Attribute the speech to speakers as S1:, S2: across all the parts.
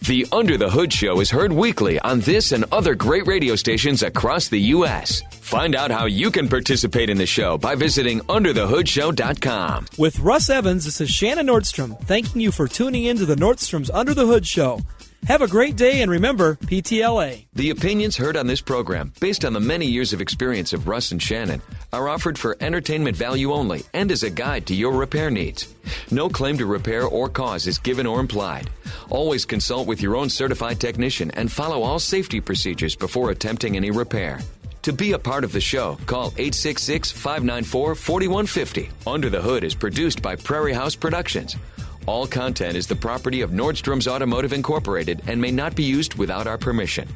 S1: The Under the Hood Show is heard weekly on this and other great radio stations across the U.S. Find out how you can participate in the show by visiting underthehoodshow.com.
S2: With Russ Evans, this is Shannon Nordstrom, thanking you for tuning in to the Nordstrom's Under the Hood Show. Have a great day, and remember, PTLA.
S1: The opinions heard on this program, based on the many years of experience of Russ and Shannon, are offered for entertainment value only and as a guide to your repair needs. No claim to repair or cause is given or implied. Always consult with your own certified technician and follow all safety procedures before attempting any repair. To be a part of the show, call 866-594-4150. Under the Hood is produced by Prairie House Productions. All content is the property of Nordstrom's Automotive Incorporated and may not be used without our permission.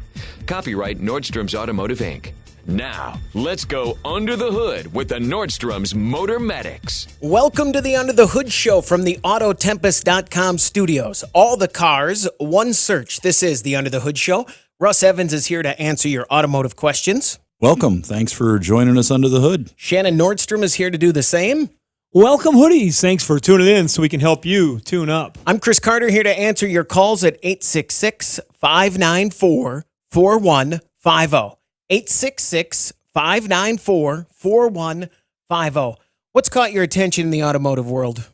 S1: Copyright Nordstrom's Automotive, Inc. Now, let's go under the hood with the Nordstrom's Motor Medics.
S3: Welcome to the Under the Hood Show from the Autotempest.com studios. All the cars, one search. This is the Under the Hood Show. Russ Evans is here to answer your automotive questions.
S4: Welcome. Thanks for joining us under the hood.
S3: Shannon Nordstrom is here to do the same.
S2: Welcome, hoodies. Thanks for tuning in so we can help you tune up.
S3: I'm Chris Carter here to answer your calls at 866-594-4150. 866-594-4150. What's caught your attention in the automotive world?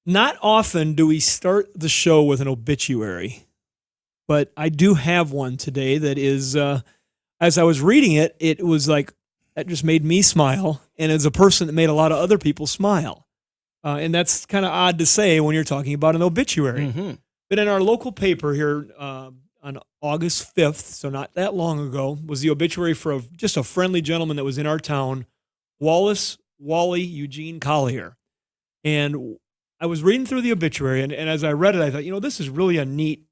S2: Not often do we start the show with an obituary, but I do have one today that is, as I was reading it, it was like, that just made me smile, and as a person that made a lot of other people smile. And that's kind of odd to say when you're talking about an obituary. Mm-hmm. But in our local paper here on August 5th, so not that long ago, was the obituary for just a friendly gentleman that was in our town, Wally Eugene Collier. And I was reading through the obituary, and as I read it, I thought, this is really a neat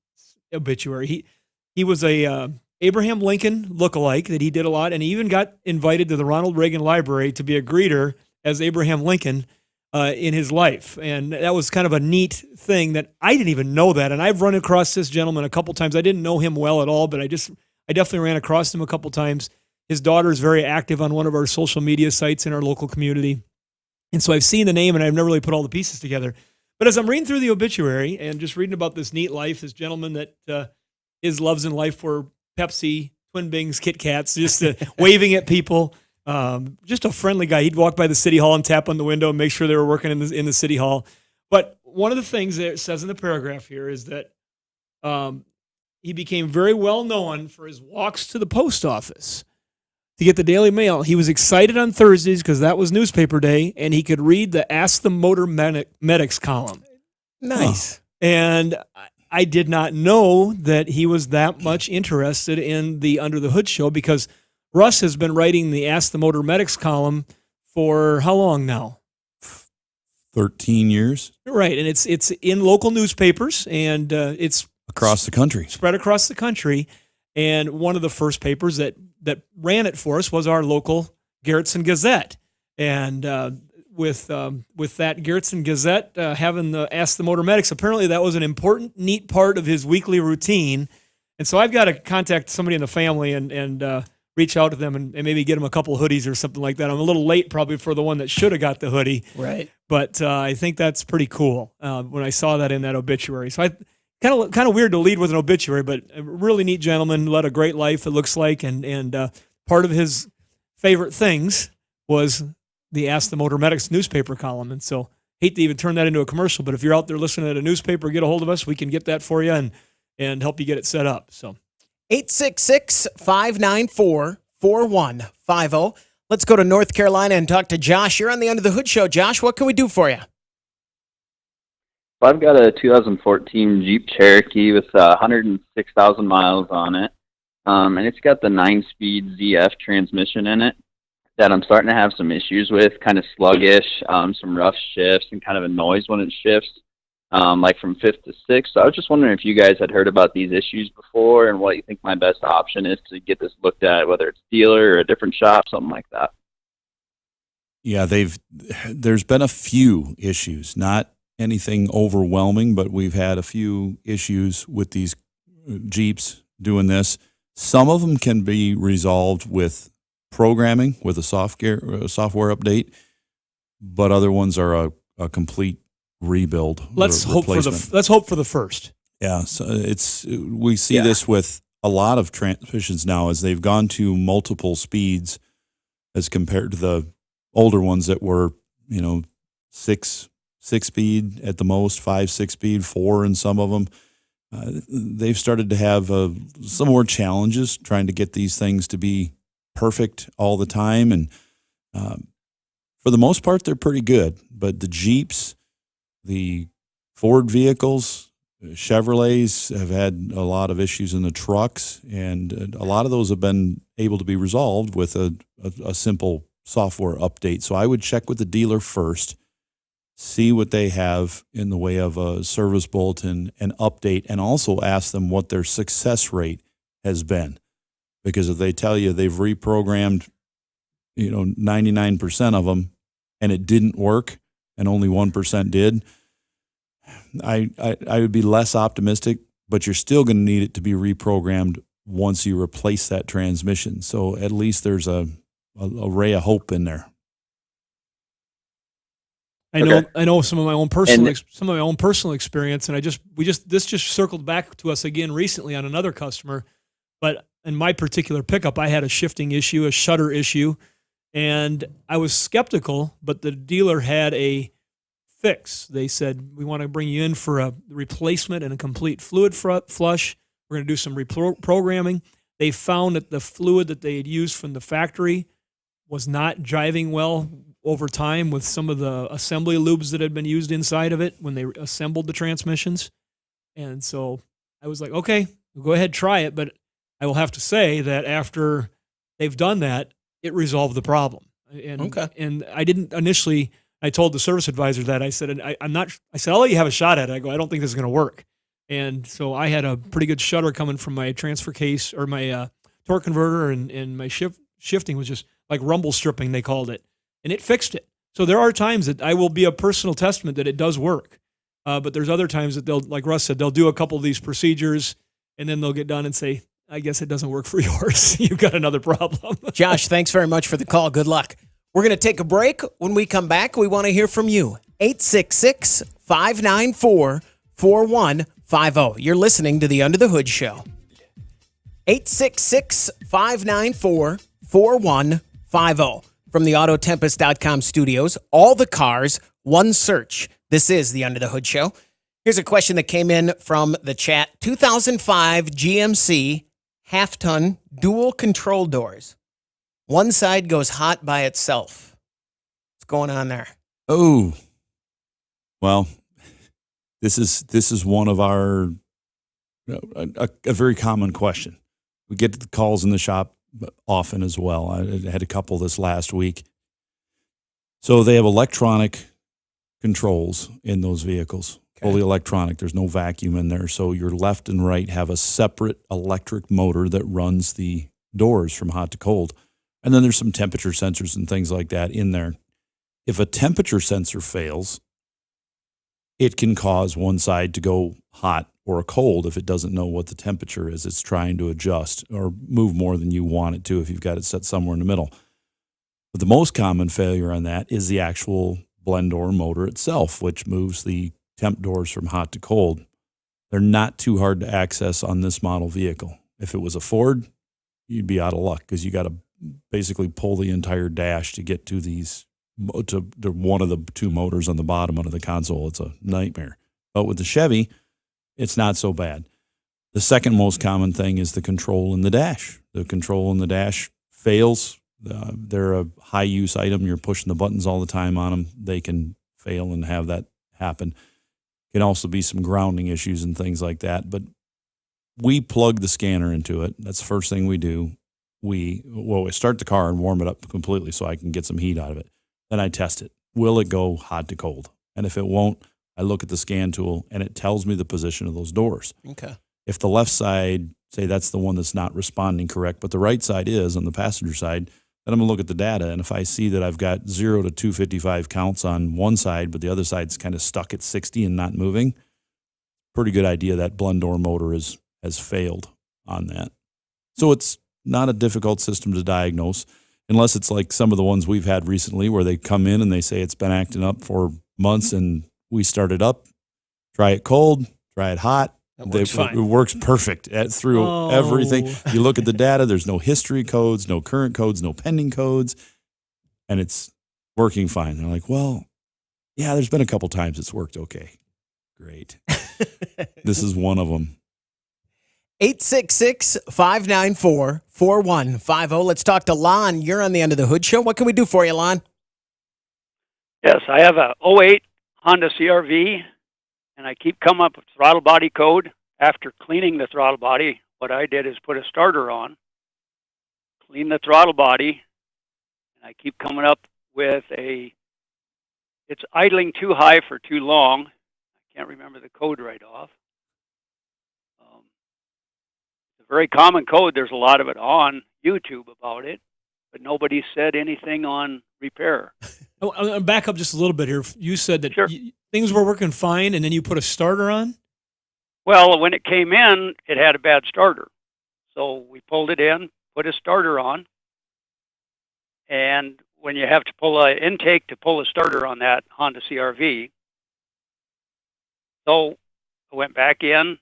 S2: obituary. He was a Abraham Lincoln lookalike that he did a lot, and he even got invited to the Ronald Reagan Library to be a greeter as Abraham Lincoln in his life. And that was kind of a neat thing that I didn't even know that. And I've run across this gentleman a couple times. I didn't know him well at all, but I definitely ran across him a couple times. His daughter is very active on one of our social media sites in our local community. And so I've seen the name, and I've never really put all the pieces together. But as I'm reading through the obituary and just reading about this neat life, this gentleman that his loves in life were Pepsi, Twin Bings, Kit Kats, just waving at people. Just a friendly guy. He'd walk by the city hall and tap on the window and make sure they were working in the city hall. But one of the things that it says in the paragraph here is that he became very well known for his walks to the post office to get the Daily Mail. He was excited on Thursdays because that was newspaper day, and he could read the Ask the Motor Medics column.
S3: Nice.
S2: Huh. And I did not know that he was that much interested in the Under the Hood Show, because Russ has been writing the Ask the Motor Medics column for how long now?
S4: 13 years.
S2: Right, and it's in local newspapers, and it's
S4: across the country.
S2: Spread across the country. And one of the first papers that ran it for us was our local Garrettson Gazette. And with that Garrettson Gazette having the Ask the Motor Medics, apparently that was an important, neat part of his weekly routine. And so I've got to contact somebody in the family and reach out to them and maybe get them a couple of hoodies or something like that. I'm a little late probably for the one that should have got the hoodie.
S3: Right.
S2: But I think that's pretty cool when I saw that in that obituary. So I kind of weird to lead with an obituary, but a really neat gentleman, led a great life, it looks like. And part of his favorite things was the Ask the Motor Medics newspaper column. And so hate to even turn that into a commercial, but if you're out there listening at a newspaper, get a hold of us. We can get that for you and help you get it set up. So
S3: 866-594-4150. Let's go to North Carolina and talk to Josh. You're on the Under the Hood Show. Josh, what can we do for you?
S5: I've got a 2014 Jeep Cherokee with 106,000 miles on it, and it's got the 9-speed ZF transmission in it that I'm starting to have some issues with, kind of sluggish, some rough shifts, and kind of a noise when it shifts, like from 5th to 6th. So I was just wondering if you guys had heard about these issues before and what you think my best option is to get this looked at, whether it's dealer or a different shop, something like that.
S4: Yeah, there's been a few issues, not anything overwhelming, but we've had a few issues with these Jeeps doing this. Some of them can be resolved with programming, with a software update, but other ones are a complete rebuild.
S2: Let's hope for the first.
S4: Yeah, so we see this with a lot of transmissions now as they've gone to multiple speeds as compared to the older ones that were, six speed at the most, 5-6 speed, 4 in some of them. They've started to have some more challenges trying to get these things to be perfect all the time. And for the most part, they're pretty good. But the Jeeps, the Ford vehicles, Chevrolets have had a lot of issues in the trucks, and a lot of those have been able to be resolved with a simple software update. So I would check with the dealer first, see what they have in the way of a service bulletin and update, and also ask them what their success rate has been. Because if they tell you they've reprogrammed, 99% of them and it didn't work and only 1% did, I would be less optimistic, but you're still going to need it to be reprogrammed once you replace that transmission. So at least there's a ray of hope in there.
S2: I know some of my own personal experience, and this just circled back to us again recently on another customer. But in my particular pickup, I had a shifting issue, a shutter issue, and I was skeptical, but the dealer had a fix. They said, we want to bring you in for a replacement and a complete fluid flush. We're going to do some reprogramming. They found that the fluid that they had used from the factory was not driving well over time with some of the assembly lubes that had been used inside of it when they assembled the transmissions. And so I was like, okay, we'll go ahead, try it. But I will have to say that after they've done that, it resolved the problem. And I didn't initially, I told the service advisor that. I said, I'll let you have a shot at it. I go, I don't think this is going to work. And so I had a pretty good shudder coming from my transfer case or my torque converter, and my shifting was just like rumble stripping, they called it. And it fixed it. So there are times that I will be a personal testament that it does work. But there's other times that they'll, like Russ said, they'll do a couple of these procedures and then they'll get done and say, I guess it doesn't work for yours. You've got another problem.
S3: Josh, thanks very much for the call. Good luck. We're going to take a break. When we come back, we want to hear from you. 866-594-4150. You're listening to the Under the Hood Show. 866-594-4150. From the Autotempest.com studios, all the cars, one search. This is the Under the Hood Show. Here's a question that came in from the chat. 2005 GMC half-ton dual control doors. One side goes hot by itself. What's going on there?
S4: Oh, well, this is one of our a very common question. We get the calls in the shop often as well. I had a couple this last week. So they have electronic controls in those vehicles, fully electronic. There's no vacuum in there. So your left and right have a separate electric motor that runs the doors from hot to cold. And then there's some temperature sensors and things like that in there. If a temperature sensor fails, it can cause one side to go hot or cold if it doesn't know what the temperature is it's trying to adjust or move more than you want it to if you've got it set somewhere in the middle. But the most common failure on that is the actual blend door motor itself, which moves the temp doors from hot to cold. They're not too hard to access on this model vehicle. If it was a Ford, you'd be out of luck because you got to basically pull the entire dash to get to these to one of the two motors on the bottom under the console. It's a nightmare. But with the Chevy, it's not so bad. The second most common thing is the control in the dash. The control in the dash fails. They're a high-use item. You're pushing the buttons all the time on them. They can fail and have that happen. Can also be some grounding issues and things like that. But we plug the scanner into it. That's the first thing we do. We start the car and warm it up completely so I can get some heat out of it. Then I test it. Will it go hot to cold? And if it won't, I look at the scan tool, and it tells me the position of those doors.
S3: Okay.
S4: If the left side, say that's the one that's not responding correct, but the right side is on the passenger side, then I'm going to look at the data. And if I see that I've got 0 to 255 counts on one side, but the other side's kind of stuck at 60 and not moving, pretty good idea that blend door motor has failed on that. So it's not a difficult system to diagnose, unless it's like some of the ones we've had recently where they come in and they say it's been acting up for months and we start it up, try it cold, try it hot,
S3: works fine.
S4: It works perfect through everything. You look at the data, there's no history codes, no current codes, no pending codes, and it's working fine. They're like, well, yeah, there's been a couple times it's worked okay. Great. This is one of them.
S3: 866-594-4150. Let's talk to Lon. You're on the Under the Hood Show. What can we do for you, Lon?
S6: Yes, I have a '08 Honda CRV, and I keep coming up with throttle body code. After cleaning the throttle body, what I did is put a starter on, clean the throttle body, and I keep coming up with it's idling too high for too long. I can't remember the code right off. It's a very common code. There's a lot of it on YouTube about it, but nobody said anything on repair.
S2: I'll back up just a little bit here. You said that
S6: Sure.
S2: Things were working fine, and then you put a starter on?
S6: Well, when it came in, it had a bad starter. So we pulled it in, put a starter on, and when you have to pull an intake to pull a starter on that Honda CRV, so I went back in.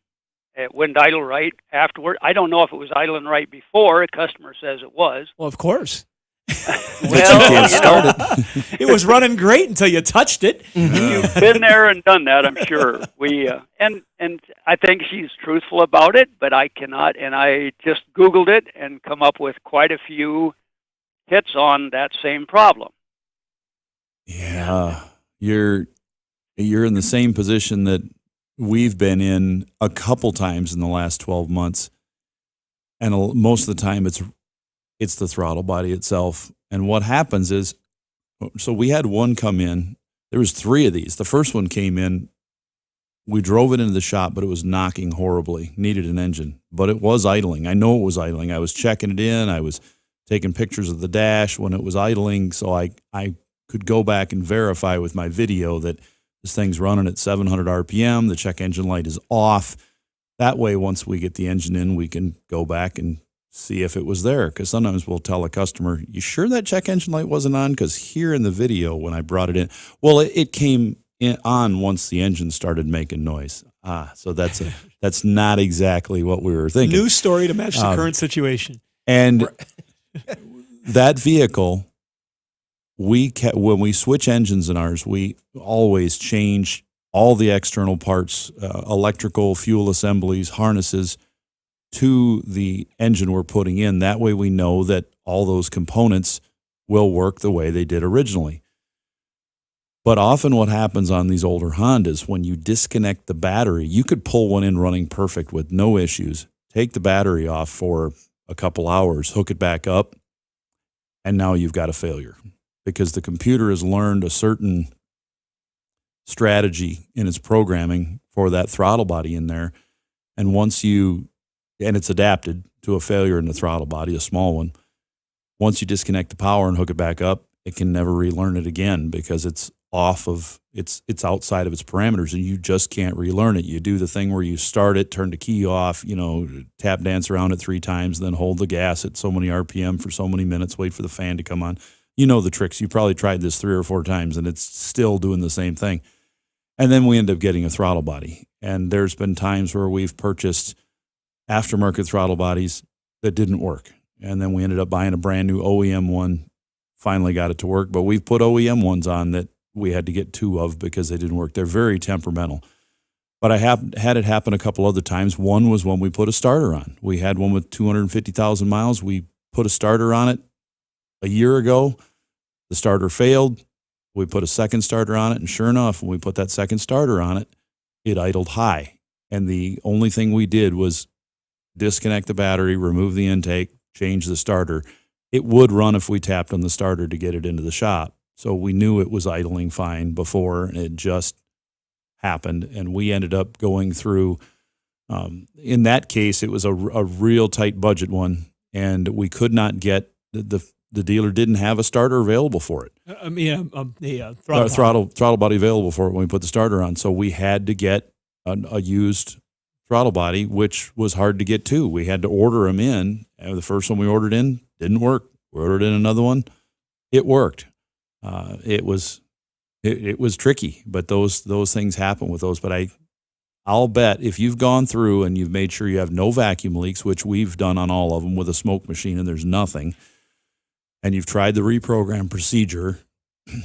S6: It wouldn't idle right afterward. I don't know if it was idling right before. A customer says it was.
S2: Well, of course.
S6: Well, you know,
S2: It was running great until you touched it.
S6: you've been there and done that, I'm sure. We and I think she's truthful about it, but I cannot. And I just Googled it and come up with quite a few hits on that same problem.
S4: Yeah, you're in the same position that we've been in a couple times in the last 12 months, and most of the time it's the throttle body itself. And what happens is, so we had one come in. There was 3 of these. The first one came in. We drove it into the shop, but it was knocking horribly. Needed an engine, but it was idling. I know it was idling. I was checking it in. I was taking pictures of the dash when it was idling, so I could go back and verify with my video that this thing's running at 700 RPM. The check engine light is off. That way, once we get the engine in, we can go back and see if it was there. Because sometimes we'll tell a customer, you sure that check engine light wasn't on? Because here in the video, when I brought it in, well, it came on once the engine started making noise. So that's not exactly what we were thinking.
S2: New story to match the current situation.
S4: And that vehicle, when we switch engines in ours, we always change all the external parts, electrical, fuel assemblies, harnesses, to the engine we're putting in. That way we know that all those components will work the way they did originally. But often what happens on these older Hondas, when you disconnect the battery, you could pull one in running perfect with no issues, take the battery off for a couple hours, hook it back up, and now you've got a failure because the computer has learned a certain strategy in its programming for that throttle body in there. And and it's adapted to a failure in the throttle body, a small one. Once you disconnect the power and hook it back up, it can never relearn it again because it's it's outside of its parameters, and you just can't relearn it. You do the thing where you start it, turn the key off, tap dance around it 3 times, then hold the gas at so many RPM for so many minutes, wait for the fan to come on. You know the tricks. You probably tried this 3 or 4 times, and it's still doing the same thing. And then we end up getting a throttle body. And there's been times where we've purchased aftermarket throttle bodies that didn't work. And then we ended up buying a brand new OEM one, finally got it to work. But we've put OEM ones on that we had to get 2 of because they didn't work. They're very temperamental. But I have had it happen a couple other times. One was when we put a starter on. We had one with 250,000 miles. We put a starter on it a year ago. The starter failed. We put a second starter on it. And sure enough, when we put that second starter on it, it idled high. And the only thing we did was disconnect the battery, remove the intake, change the starter. It would run if we tapped on the starter to get it into the shop. So we knew it was idling fine before, and it just happened. And we ended up going through, in that case, it was a real tight budget one, and we could not get, the dealer didn't have a starter available for it. Throttle body available for it when we put the starter on. So we had to get a used throttle body, which was hard to get too. We had to order them in. And the first one we ordered in didn't work. We ordered in another one. It worked. It was tricky, but those things happen with those. But I'll bet if you've gone through and you've made sure you have no vacuum leaks, which we've done on all of them with a smoke machine and there's nothing, and you've tried the reprogram procedure,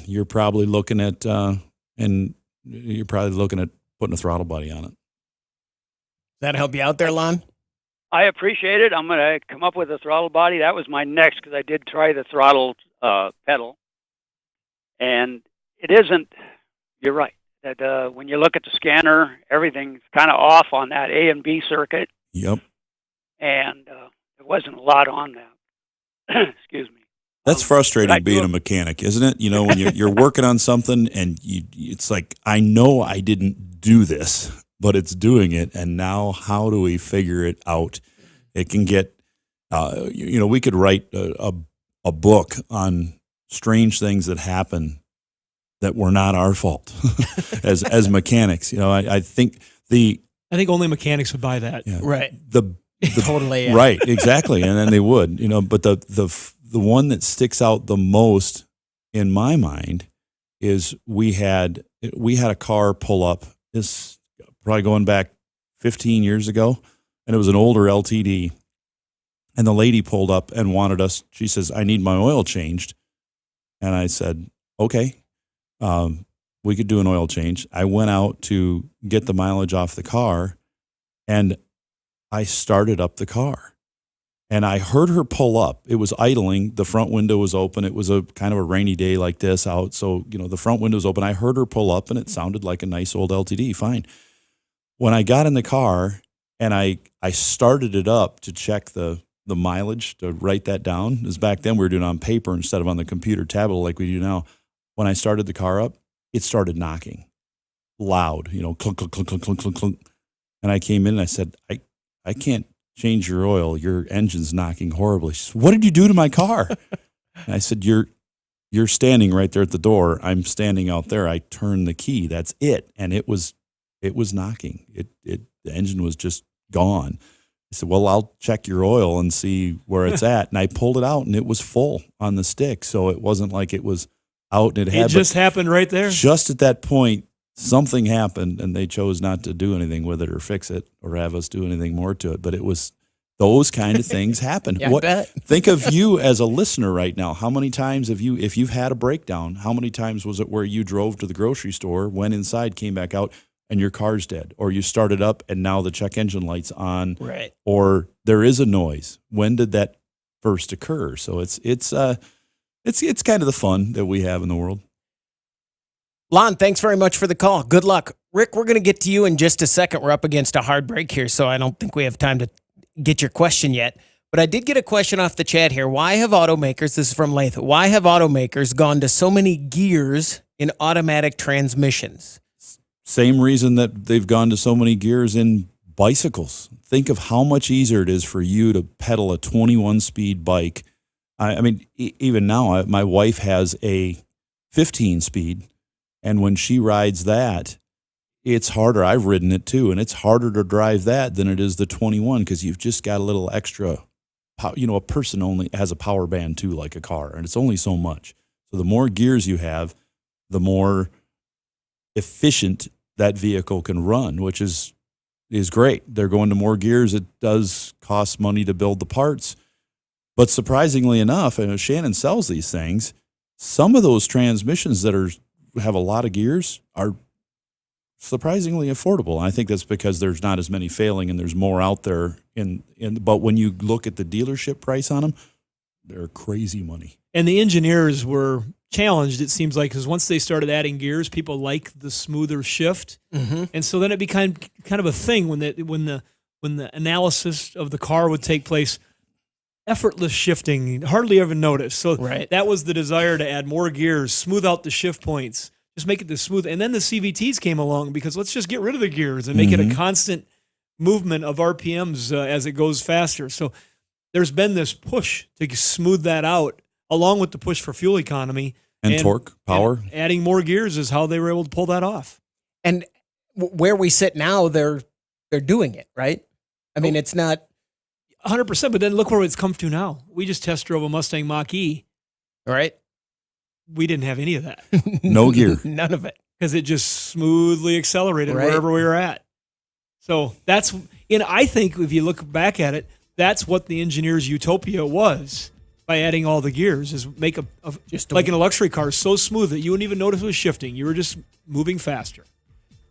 S4: you're probably looking at putting a throttle body on it.
S3: Does that help you out there, Lon?
S6: I appreciate it. I'm going to come up with a throttle body. That was my next, because I did try the throttle pedal. And it isn't, you're right, that when you look at the scanner, everything's kind of off on that A and B circuit.
S4: Yep.
S6: And there wasn't a lot on that. Excuse me.
S4: That's frustrating being a mechanic, isn't it? You know, when you're working on something and it's like, I know I didn't do this, but it's doing it. And now how do we figure it out? It can get, we could write a book on strange things that happen that were not our fault as mechanics. You know, I think
S2: only mechanics would buy that.
S4: Yeah,
S3: right.
S4: Totally. Yeah. Right. Exactly. And then they would, but the one that sticks out the most in my mind is we had a car pull up. This probably going back 15 years ago, and it was an older LTD. And the lady pulled up and wanted us. She says, "I need my oil changed." And I said, "Okay, we could do an oil change." I went out to get the mileage off the car, and I started up the car. And I heard her pull up. It was idling. The front window was open. It was a kind of a rainy day like this out. So, the front window was open. I heard her pull up, and it sounded like a nice old LTD. Fine. When I got in the car and I started it up to check the mileage, to write that down, because back then we were doing it on paper instead of on the computer tablet like we do now. When I started the car up, it started knocking loud, clunk, clunk, clunk, clunk, clunk, clunk, clunk. And I came in and I said, I can't change your oil. Your engine's knocking horribly. She said, "What did you do to my car?" And I said, You're standing right there at the door. I'm standing out there. I turned the key. That's it. And it was knocking. The engine was just gone. I said, "Well, I'll check your oil and see where it's at." And I pulled it out, and it was full on the stick. So it wasn't like it was out and
S2: it just happened right there.
S4: Just at that point, something happened, and they chose not to do anything with it or fix it or have us do anything more to it. But it was those kind of things happen.
S3: Yeah, I bet.
S4: Think of you as a listener right now. How many times if you've had a breakdown, how many times was it where you drove to the grocery store, went inside, came back out, and your car's dead? Or you started up and now the check engine light's on.
S3: Right.
S4: Or there is a noise. When did that first occur? So it's kind of the fun that we have in the world.
S3: Lon, thanks very much for the call. Good luck. Rick, we're going to get to you in just a second. We're up against a hard break here, so I don't think we have time to get your question yet. But I did get a question off the chat here. Why have automakers, this is from Lath, why have automakers gone to so many gears in automatic transmissions?
S4: Same reason that they've gone to so many gears in bicycles. Think of how much easier it is for you to pedal a 21-speed bike. I mean, even now, my wife has a 15-speed. And when she rides that, it's harder. I've ridden it too, and it's harder to drive that than it is the 21 because you've just got a little extra. A person only has a power band too, like a car, and it's only so much. So the more gears you have, the more efficient that vehicle can run, which is great. They're going to more gears. It does cost money to build the parts, but surprisingly enough, and Shannon sells these things, some of those transmissions that have a lot of gears are surprisingly affordable. And I think that's because there's not as many failing and there's more out there. But when you look at the dealership price on them, they're crazy money.
S2: And the engineers were challenged, it seems like, because once they started adding gears, people like the smoother shift.
S3: Mm-hmm.
S2: And so then it became kind of a thing when the analysis of the car would take place. Effortless shifting, hardly ever noticed. So That was the desire to add more gears, smooth out the shift points, just make it this smooth. And then the CVTs came along because let's just get rid of the gears and make it a constant movement of RPMs as it goes faster. So there's been this push to smooth that out, along with the push for fuel economy.
S4: And torque, power.
S2: And adding more gears is how they were able to pull that off.
S3: And where we sit now, they're doing it, right? I mean, it's not
S2: 100%, but then look where it's come to now. We just test drove a Mustang Mach-E.
S3: Right.
S2: We didn't have any of that.
S4: No gear.
S3: None of it.
S2: Because it just smoothly accelerated wherever we were at. So I think if you look back at it, that's what the engineer's utopia was by adding all the gears, is make like in a luxury car so smooth that you wouldn't even notice it was shifting. You were just moving faster.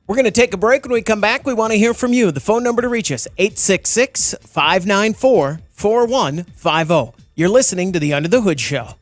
S3: We're going to take a break. When we come back, we want to hear from you. The phone number to reach us, 866-594-4150. You're listening to the Under the Hood Show.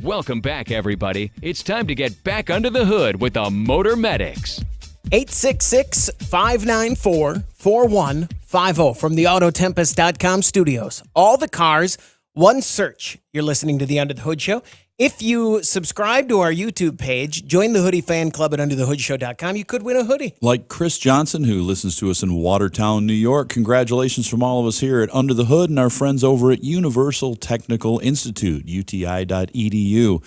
S1: Welcome back, everybody. It's time to get back under the hood with the Motor Medics.
S3: 866-594-4150 from the Autotempest.com studios. All the cars, one search. You're listening to the Under the Hood Show. If you subscribe to our YouTube page, join the Hoodie Fan Club at UnderTheHoodShow.com, you could win a hoodie.
S4: Like Chris Johnson, who listens to us in Watertown, New York. Congratulations from all of us here at Under the Hood and our friends over at Universal Technical Institute, uti.edu.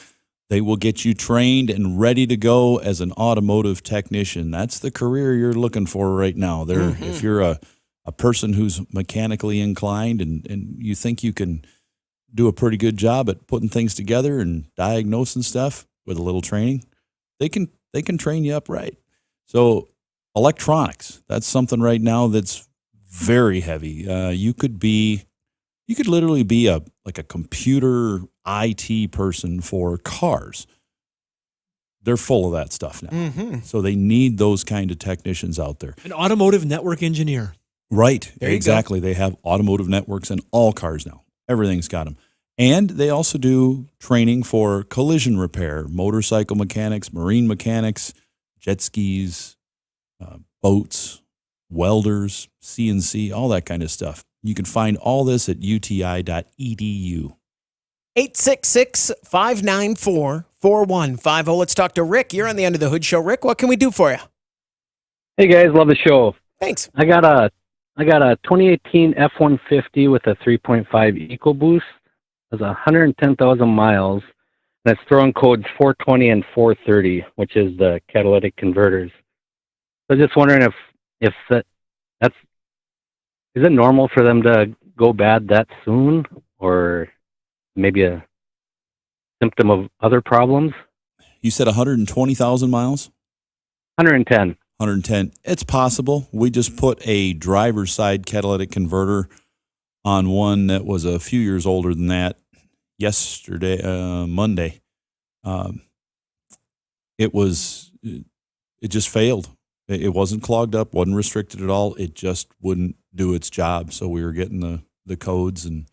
S4: They will get you trained and ready to go as an automotive technician. That's the career you're looking for right now. If you're a person who's mechanically inclined and you think you can do a pretty good job at putting things together and diagnosing stuff with a little training, they can train you up right. So electronics, that's something right now that's very heavy. You could literally be a computer IT person for cars. They're full of that stuff now.
S3: Mm-hmm.
S4: So they need those kind of technicians out there.
S2: An automotive network engineer.
S4: Right.
S3: There you
S4: Exactly. They have automotive networks in all cars now. Everything's got them. And they also do training for collision repair, motorcycle mechanics, marine mechanics, jet skis, boats, welders, CNC, all that kind of stuff. You can find all this at uti.edu.
S3: 866-594-4150. Let's talk to Rick. You're on the Under the Hood Show. Rick, what can we do for you?
S7: Hey guys, love the show.
S3: Thanks.
S7: I got a 2018 F-150 with a 3.5 EcoBoost. It has 110,000 miles, and it's throwing codes 420 and 430, which is the catalytic converters. So I'm just wondering if is it normal for them to go bad that soon, or maybe a symptom of other problems?
S4: You said 120,000 miles?
S7: 110.
S4: 110. It's possible. We just put a driver's side catalytic converter on one that was a few years older than that Monday. It just failed. It wasn't clogged up, wasn't restricted at all. It just wouldn't do its job. So we were getting the codes, and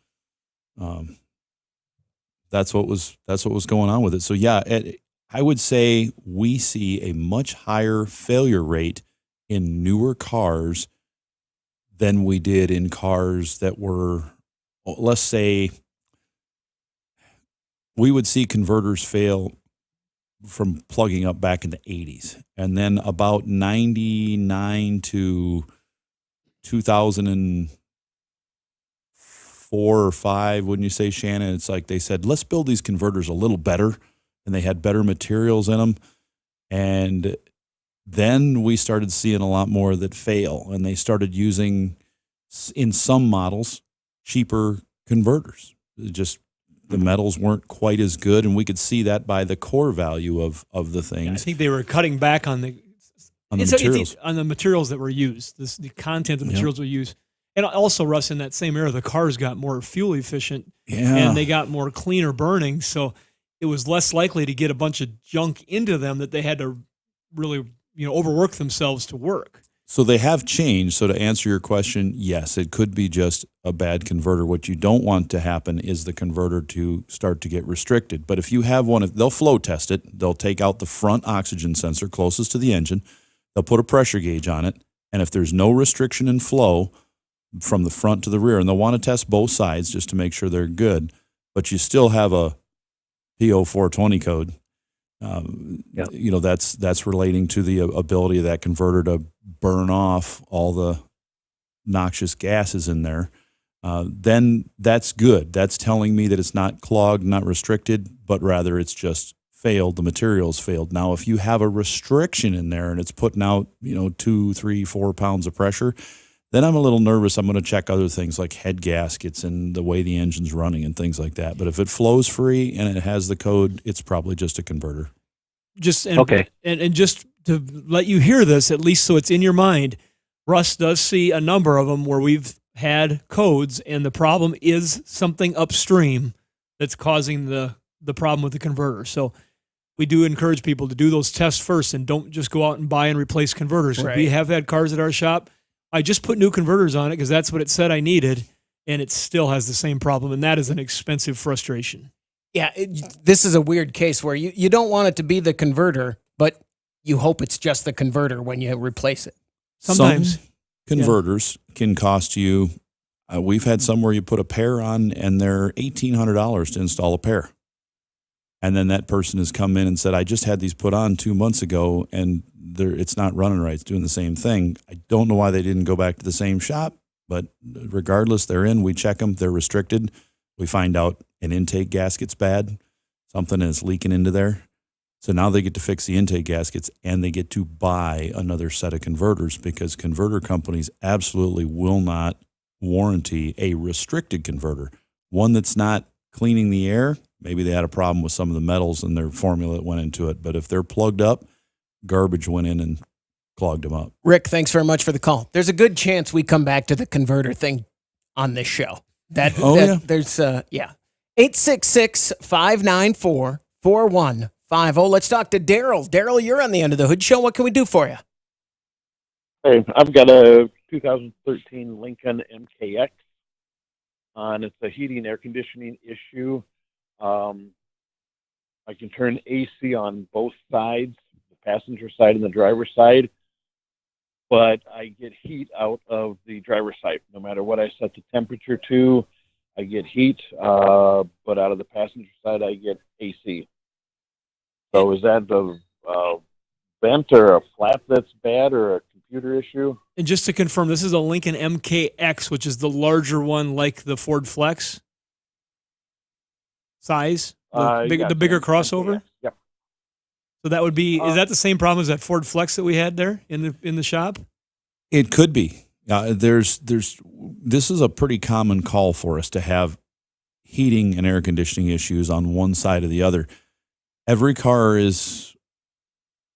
S4: that's what was going on with it. So yeah, I would say we see a much higher failure rate in newer cars than we did in cars that were, let's say, we would see converters fail from plugging up back in the 80s. And then about 99 to 2004 or 5, wouldn't you say, Shannon? It's like they said, let's build these converters a little better. And they had better materials in them. And then we started seeing a lot more that fail. And they started using, in some models, cheaper converters. The metals weren't quite as good. And we could see that by the core value of the things.
S2: Yeah, I think they were cutting back on the materials. On the materials that were used, the content of the materials were used. And also, Russ, in that same era, the cars got more fuel efficient.
S4: Yeah.
S2: And they got more cleaner burning. So it was less likely to get a bunch of junk into them that they had to really, overwork themselves to work.
S4: So they have changed. So to answer your question, yes, it could be just a bad converter. What you don't want to happen is the converter to start to get restricted. But if you have one, they'll flow test it. They'll take out the front oxygen sensor closest to the engine. They'll put a pressure gauge on it. And if there's no restriction in flow from the front to the rear, and they'll want to test both sides just to make sure they're good, but you still have a PO 420 code. That's relating to the ability of that converter to burn off all the noxious gases in there. Then that's good. That's telling me that it's not clogged, not restricted, but rather it's just failed. The material's failed. Now, if you have a restriction in there and it's putting out, 2, 3, 4 pounds of pressure, then I'm a little nervous. I'm going to check other things like head gaskets and the way the engine's running and things like that. But if it flows free and it has the code, it's probably just a converter.
S2: Okay. And just to let you hear this, at least so it's in your mind, Russ does see a number of them where we've had codes, and the problem is something upstream that's causing the problem with the converter. So we do encourage people to do those tests first and don't just go out and buy and replace converters.
S3: Right.
S2: We have had cars at our shop. I just put new converters on it because that's what it said I needed, and it still has the same problem, and that is an expensive frustration.
S3: Yeah, this is a weird case where you don't want it to be the converter, but you hope it's just the converter when you replace it.
S2: Sometimes
S4: Some converters can cost you. We've had some where you put a pair on and they're $1,800 to install a pair. And then that person has come in and said, I just had these put on 2 months ago and it's not running right. It's doing the same thing. I don't know why they didn't go back to the same shop, but regardless, they're in. We check them. They're restricted. We find out an intake gasket's bad, something is leaking into there. So now they get to fix the intake gaskets and they get to buy another set of converters because converter companies absolutely will not warranty a restricted converter. One that's not cleaning the air, maybe they had a problem with some of the metals in their formula that went into it. But if they're plugged up, garbage went in and clogged them up.
S3: Rick, thanks very much for the call. There's a good chance we come back to the converter thing on this show.
S4: Yeah.
S3: There's 866-594-4150. Let's talk to Daryl. Daryl, you're on the Under the Hood show. What can we do for you?
S8: Hey, I've got a 2013 Lincoln MKX, and it's a heating and air conditioning issue. I can turn AC on both sides, the passenger side and the driver's side, but I get heat out of the driver's side. No matter what I set the temperature to, I get heat, but out of the passenger side, I get AC. So is that the vent or a flap that's bad or a computer issue?
S2: And just to confirm, this is a Lincoln MKX, which is the larger one like the Ford Flex size, the bigger crossover?
S8: MKX. Yep.
S2: So that would be, is that the same problem as that Ford Flex that we had there in the shop?
S4: It could be. This is a pretty common call for us to have heating and air conditioning issues on one side or the other. Every car is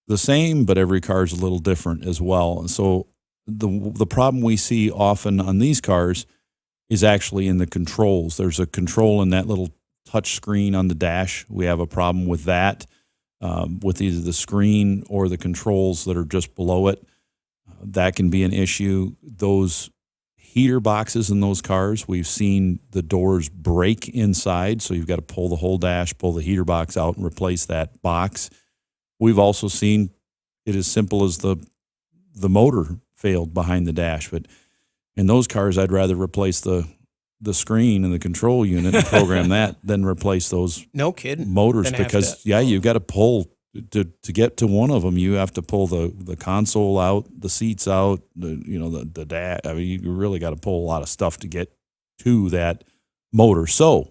S4: the same, but every car is a little different as well. And so the problem we see often on these cars is actually in the controls. There's a control in that little touch screen on the dash. We have a problem with that, with either the screen or the controls that are just below it. That can be an issue. Those heater boxes in those cars, we've seen the doors break inside, so you've got to pull the whole dash, pull the heater box out, and replace that box. We've also seen it as simple as the motor failed behind the dash. But in those cars, I'd rather replace the screen and the control unit and program that than replace those
S3: No kidding.
S4: motors because, you've got to pull. To get to one of them, you have to pull the console out, the seats out, the dash. I mean, you really got to pull a lot of stuff to get to that motor. So,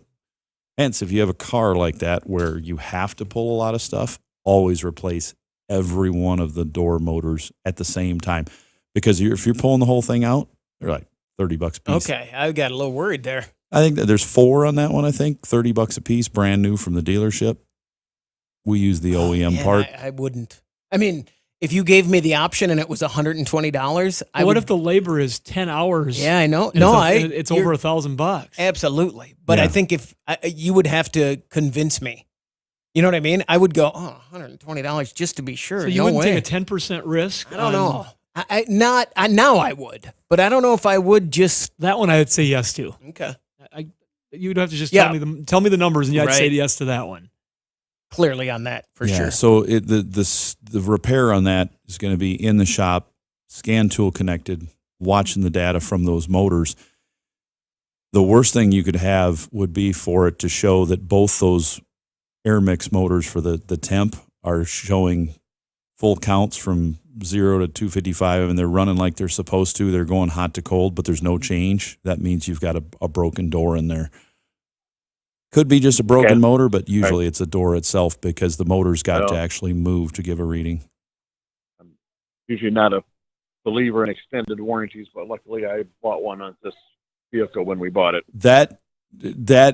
S4: hence, if you have a car like that where you have to pull a lot of stuff, always replace every one of the door motors at the same time. Because if you're pulling the whole thing out, they're like $30 a piece.
S3: Okay, I got a little worried there.
S4: I think that there's 4 on that one, $30 a piece, brand new from the dealership. We use the OEM part.
S3: I wouldn't. I mean, if you gave me the option and it was $120,
S2: What if the labor is 10 hours?
S3: Yeah, I know.
S2: It's over $1,000.
S3: Absolutely. But
S4: Yeah.
S3: I think if you would have to convince me. You know what I mean? I would go, $120 just to be sure.
S2: So you wouldn't take a 10% risk?
S3: I don't know. Now I would, but I don't know if I would just.
S2: That one I would say yes to.
S3: Okay.
S2: You'd have to just
S3: Yeah.
S2: tell me the numbers, and I'd say
S3: Right.
S2: yes to that one.
S3: Clearly on that for sure.
S4: So the repair on that is going to be in the shop, scan tool connected, watching the data from those motors. The worst thing you could have would be for it to show that both those air mix motors for the temp are showing full counts from 0 to 255, and they're running like they're supposed to. They're going hot to cold, but there's no change. That means you've got a broken door in there. Could be just a broken motor, but usually it's a door itself because the motor's got to actually move to give a reading.
S8: I'm usually not a believer in extended warranties, but luckily I bought one on this vehicle when we bought it.
S4: That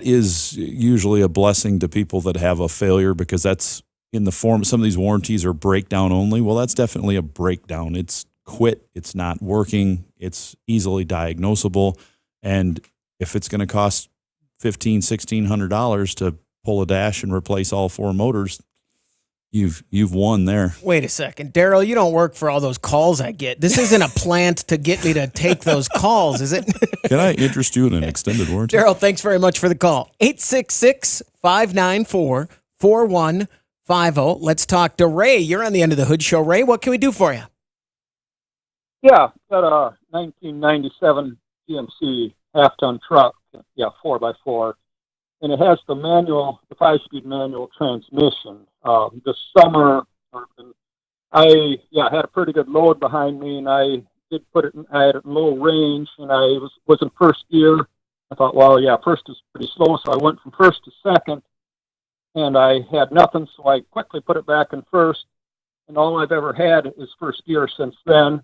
S4: is usually a blessing to people that have a failure because that's in the form. Some of these warranties are breakdown only. Well, that's definitely a breakdown. It's quit. It's not working. It's easily diagnosable. And if it's going to cost $1,600 to pull a dash and replace all 4 motors, you've won there.
S3: Wait a second. Daryl, you don't work for all those calls I get. This isn't a plant to get me to take those calls, is it?
S4: Can I interest you in an extended warranty?
S3: Daryl, thanks very much for the call. 866-594-4150. Let's talk to Ray. You're on the End of the Hood Show. Ray, what can we do for you?
S9: Yeah, got a 1997 GMC half-ton truck, 4x4, and it has the 5-speed manual transmission. This summer, I had a pretty good load behind me, and I did put it. I had it in low range, and I was in first gear. I thought, first is pretty slow, so I went from first to second, and I had nothing, so I quickly put it back in first, and all I've ever had is first gear since then.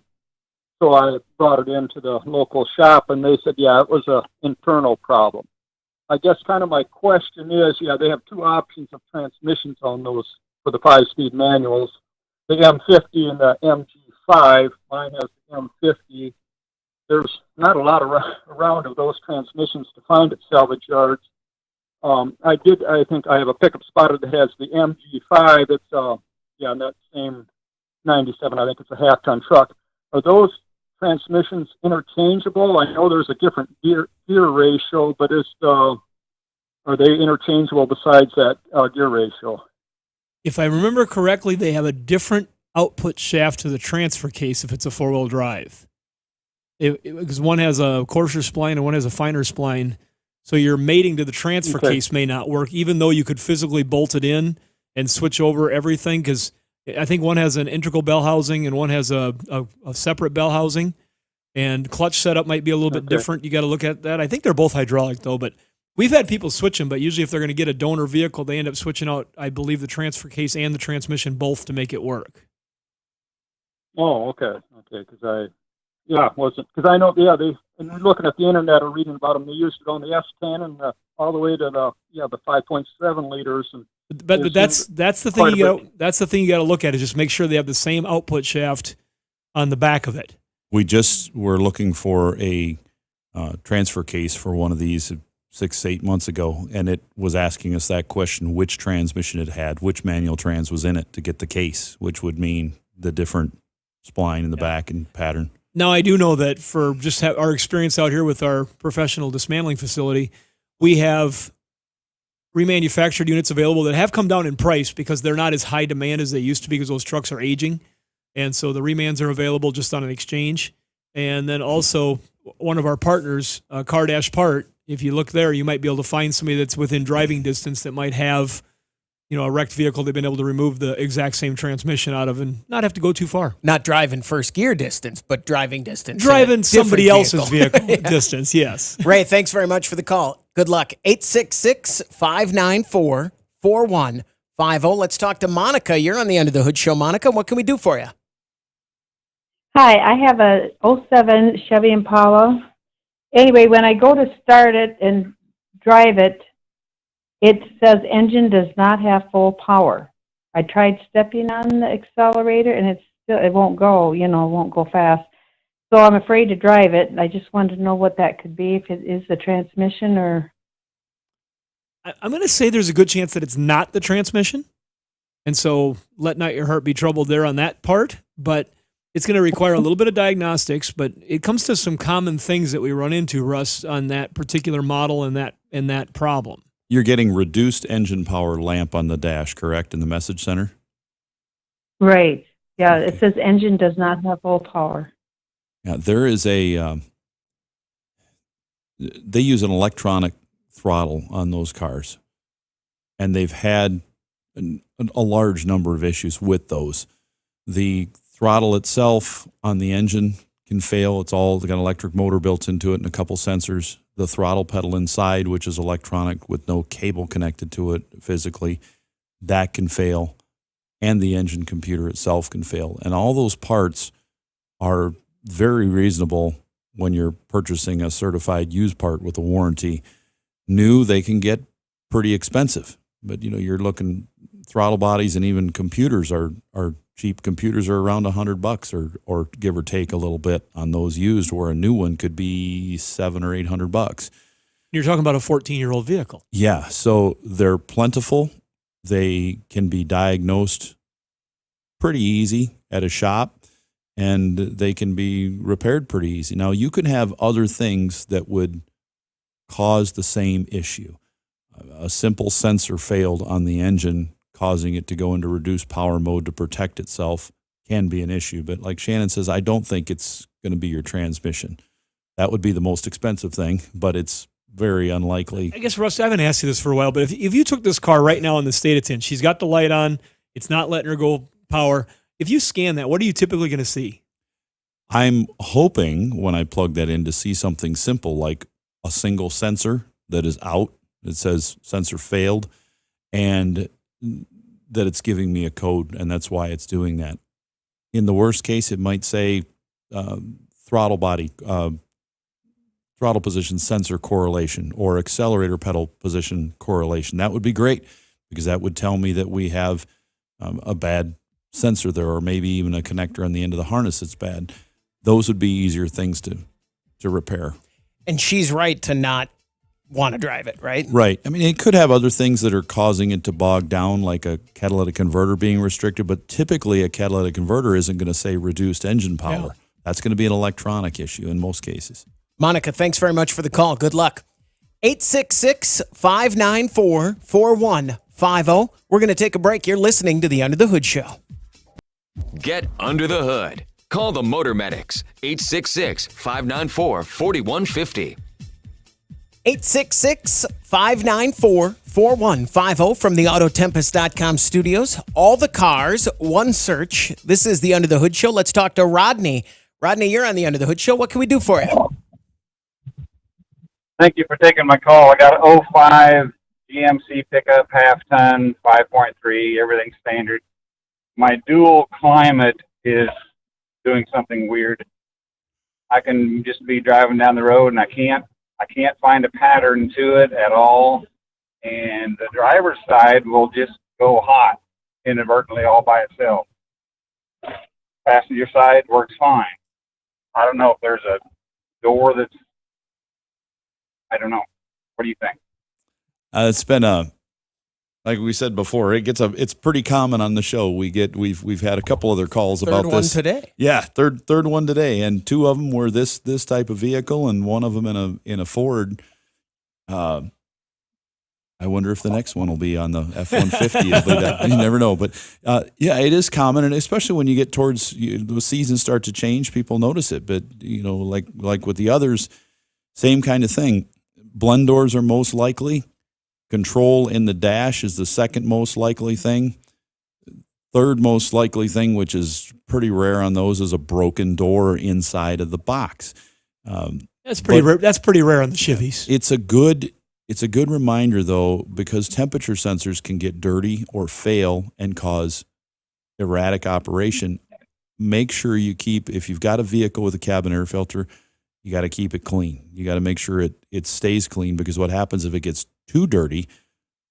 S9: So I brought it into the local shop, and they said, it was an internal problem. I guess kind of my question is, they have 2 options of transmissions on those for the 5-speed manuals, the M50 and the MG5. Mine has the M50. There's not a lot around of those transmissions to find at salvage yards. I think I have a pickup spotter that has the MG5. It's, in that same 97, I think it's a half-ton truck. Are those transmissions interchangeable? I know there's a different gear ratio, but are they interchangeable besides that gear ratio?
S2: If I remember correctly, they have a different output shaft to the transfer case if it's a 4-wheel drive. Because one has a coarser spline and one has a finer spline, so your mating to the transfer case may not work, even though you could physically bolt it in and switch over everything, because I think one has an integral bell housing and one has a separate bell housing, and clutch setup might be a little bit different. You got to look at that. I think they're both hydraulic, though, but we've had people switch them, but usually if they're going to get a donor vehicle, they end up switching out, I believe, the transfer case and the transmission both to make it work.
S9: Oh, okay, because I know, and looking at the internet or reading about them, they used it on the S10 and all the way to the 5.7 liters.
S2: But that's the thing that's the thing you got to look at, is just make sure they have the same output shaft on the back of it.
S4: We just were looking for a transfer case for one of these 6 to 8 months ago, and it was asking us that question: which transmission it had, which manual trans was in it to get the case, which would mean the different spline in the back and pattern.
S2: Now, I do know that for just our experience out here with our professional dismantling facility, we have remanufactured units available that have come down in price because they're not as high demand as they used to be, because those trucks are aging. And so the remans are available just on an exchange. And then also one of our partners, Car Dash Part, if you look there, you might be able to find somebody that's within driving distance that might have, a wrecked vehicle they've been able to remove the exact same transmission out of and not have to go too far.
S3: Not driving first gear distance, but driving distance.
S2: Driving somebody else's vehicle distance, yes.
S3: Ray, thanks very much for the call. Good luck. 866-594-4150. Let's talk to Monica. You're on the End of the Hood Show. Monica, what can we do for you?
S10: Hi, I have a '07 Chevy Impala. Anyway, when I go to start it and drive it, it says engine does not have full power. I tried stepping on the accelerator, and it won't go, it won't go fast. So I'm afraid to drive it. I just wanted to know what that could be, if it is the transmission or...
S2: I'm going to say there's a good chance that it's not the transmission. And so let not your heart be troubled there on that part. But it's going to require a little bit of diagnostics. But it comes to some common things that we run into, Russ, on that particular model and that problem.
S4: You're getting reduced engine power lamp on the dash, correct, in the message center?
S10: Right. Yeah, okay. It says engine does not have full power.
S4: Yeah, there is they use an electronic throttle on those cars, and they've had a large number of issues with those. The throttle itself on the engine can fail. It's all got an electric motor built into it and a couple sensors. The throttle pedal inside, which is electronic with no cable connected to it physically, that can fail. And the engine computer itself can fail. And all those parts are very reasonable when you're purchasing a certified used part with a warranty. New, they can get pretty expensive. But, you're looking throttle bodies and even computers are cheap. Computers are around $100 or give or take a little bit on those used, where a new one could be $700 or $800.
S2: You're talking about a 14-year-old vehicle.
S4: Yeah, so they're plentiful. They can be diagnosed pretty easy at a shop, and they can be repaired pretty easy. Now, you can have other things that would cause the same issue. A simple sensor failed on the engine, causing it to go into reduced power mode to protect itself, can be an issue. But like Shannon says, I don't think it's going to be your transmission. That would be the most expensive thing, but it's very unlikely.
S2: I guess, Russ, I haven't asked you this for a while, but if you took this car right now in the state it's in, she's got the light on, it's not letting her go power. If you scan that, what are you typically going to see?
S4: I'm hoping when I plug that in to see something simple like a single sensor that is out. It says sensor failed, and that it's giving me a code, and that's why it's doing that. In the worst case, it might say throttle body, throttle position sensor correlation, or accelerator pedal position correlation. That would be great, because that would tell me that we have a bad sensor there, or maybe even a connector on the end of the harness that's bad. Those would be easier things to repair.
S3: And she's right to not want to drive it, right?
S4: Right. I mean, it could have other things that are causing it to bog down, like a catalytic converter being restricted, but typically a catalytic converter isn't going to say reduced engine power. Yeah. That's going to be an electronic issue in most cases.
S3: Monica, thanks very much for the call. Good luck. 866-594-4150. We're going to take a break. You're listening to the Under the Hood Show.
S1: Get under the hood. Call the Motor Medics, 866-594-4150.
S3: 866-594-4150 from the Autotempest.com studios. All the cars, one search. This is the Under the Hood Show. Let's talk to Rodney. Rodney, you're on the Under the Hood Show. What can we do for you?
S11: Thank you for taking my call. I got an 05 GMC pickup, half-ton, 5.3, everything standard. My dual climate is doing something weird. I can just be driving down the road and I can't find a pattern to it at all. And the driver's side will just go hot inadvertently all by itself. Passenger side works fine. I don't know if there's a door that's, I don't know. What do you think?
S4: It's been like we said before, it's pretty common on the show. We've had a couple other calls about this.
S3: Third one today.
S4: Yeah, third one today, and two of them were this type of vehicle, and one of them in a Ford. I wonder if the next one will be on the F-150. You never know, but yeah, it is common, and especially when you get towards the seasons start to change, people notice it. But like with the others, same kind of thing. Blend doors are most likely. Control in the dash is the second most likely thing. Third most likely thing, which is pretty rare on those, is a broken door inside of the box.
S2: That's pretty rare. That's pretty rare on the Chevys.
S4: It's a good reminder, though, because temperature sensors can get dirty or fail and cause erratic operation. Make sure you keep, if you've got a vehicle with a cabin air filter, you got to keep it clean. You got to make sure it stays clean, because what happens if it gets too dirty,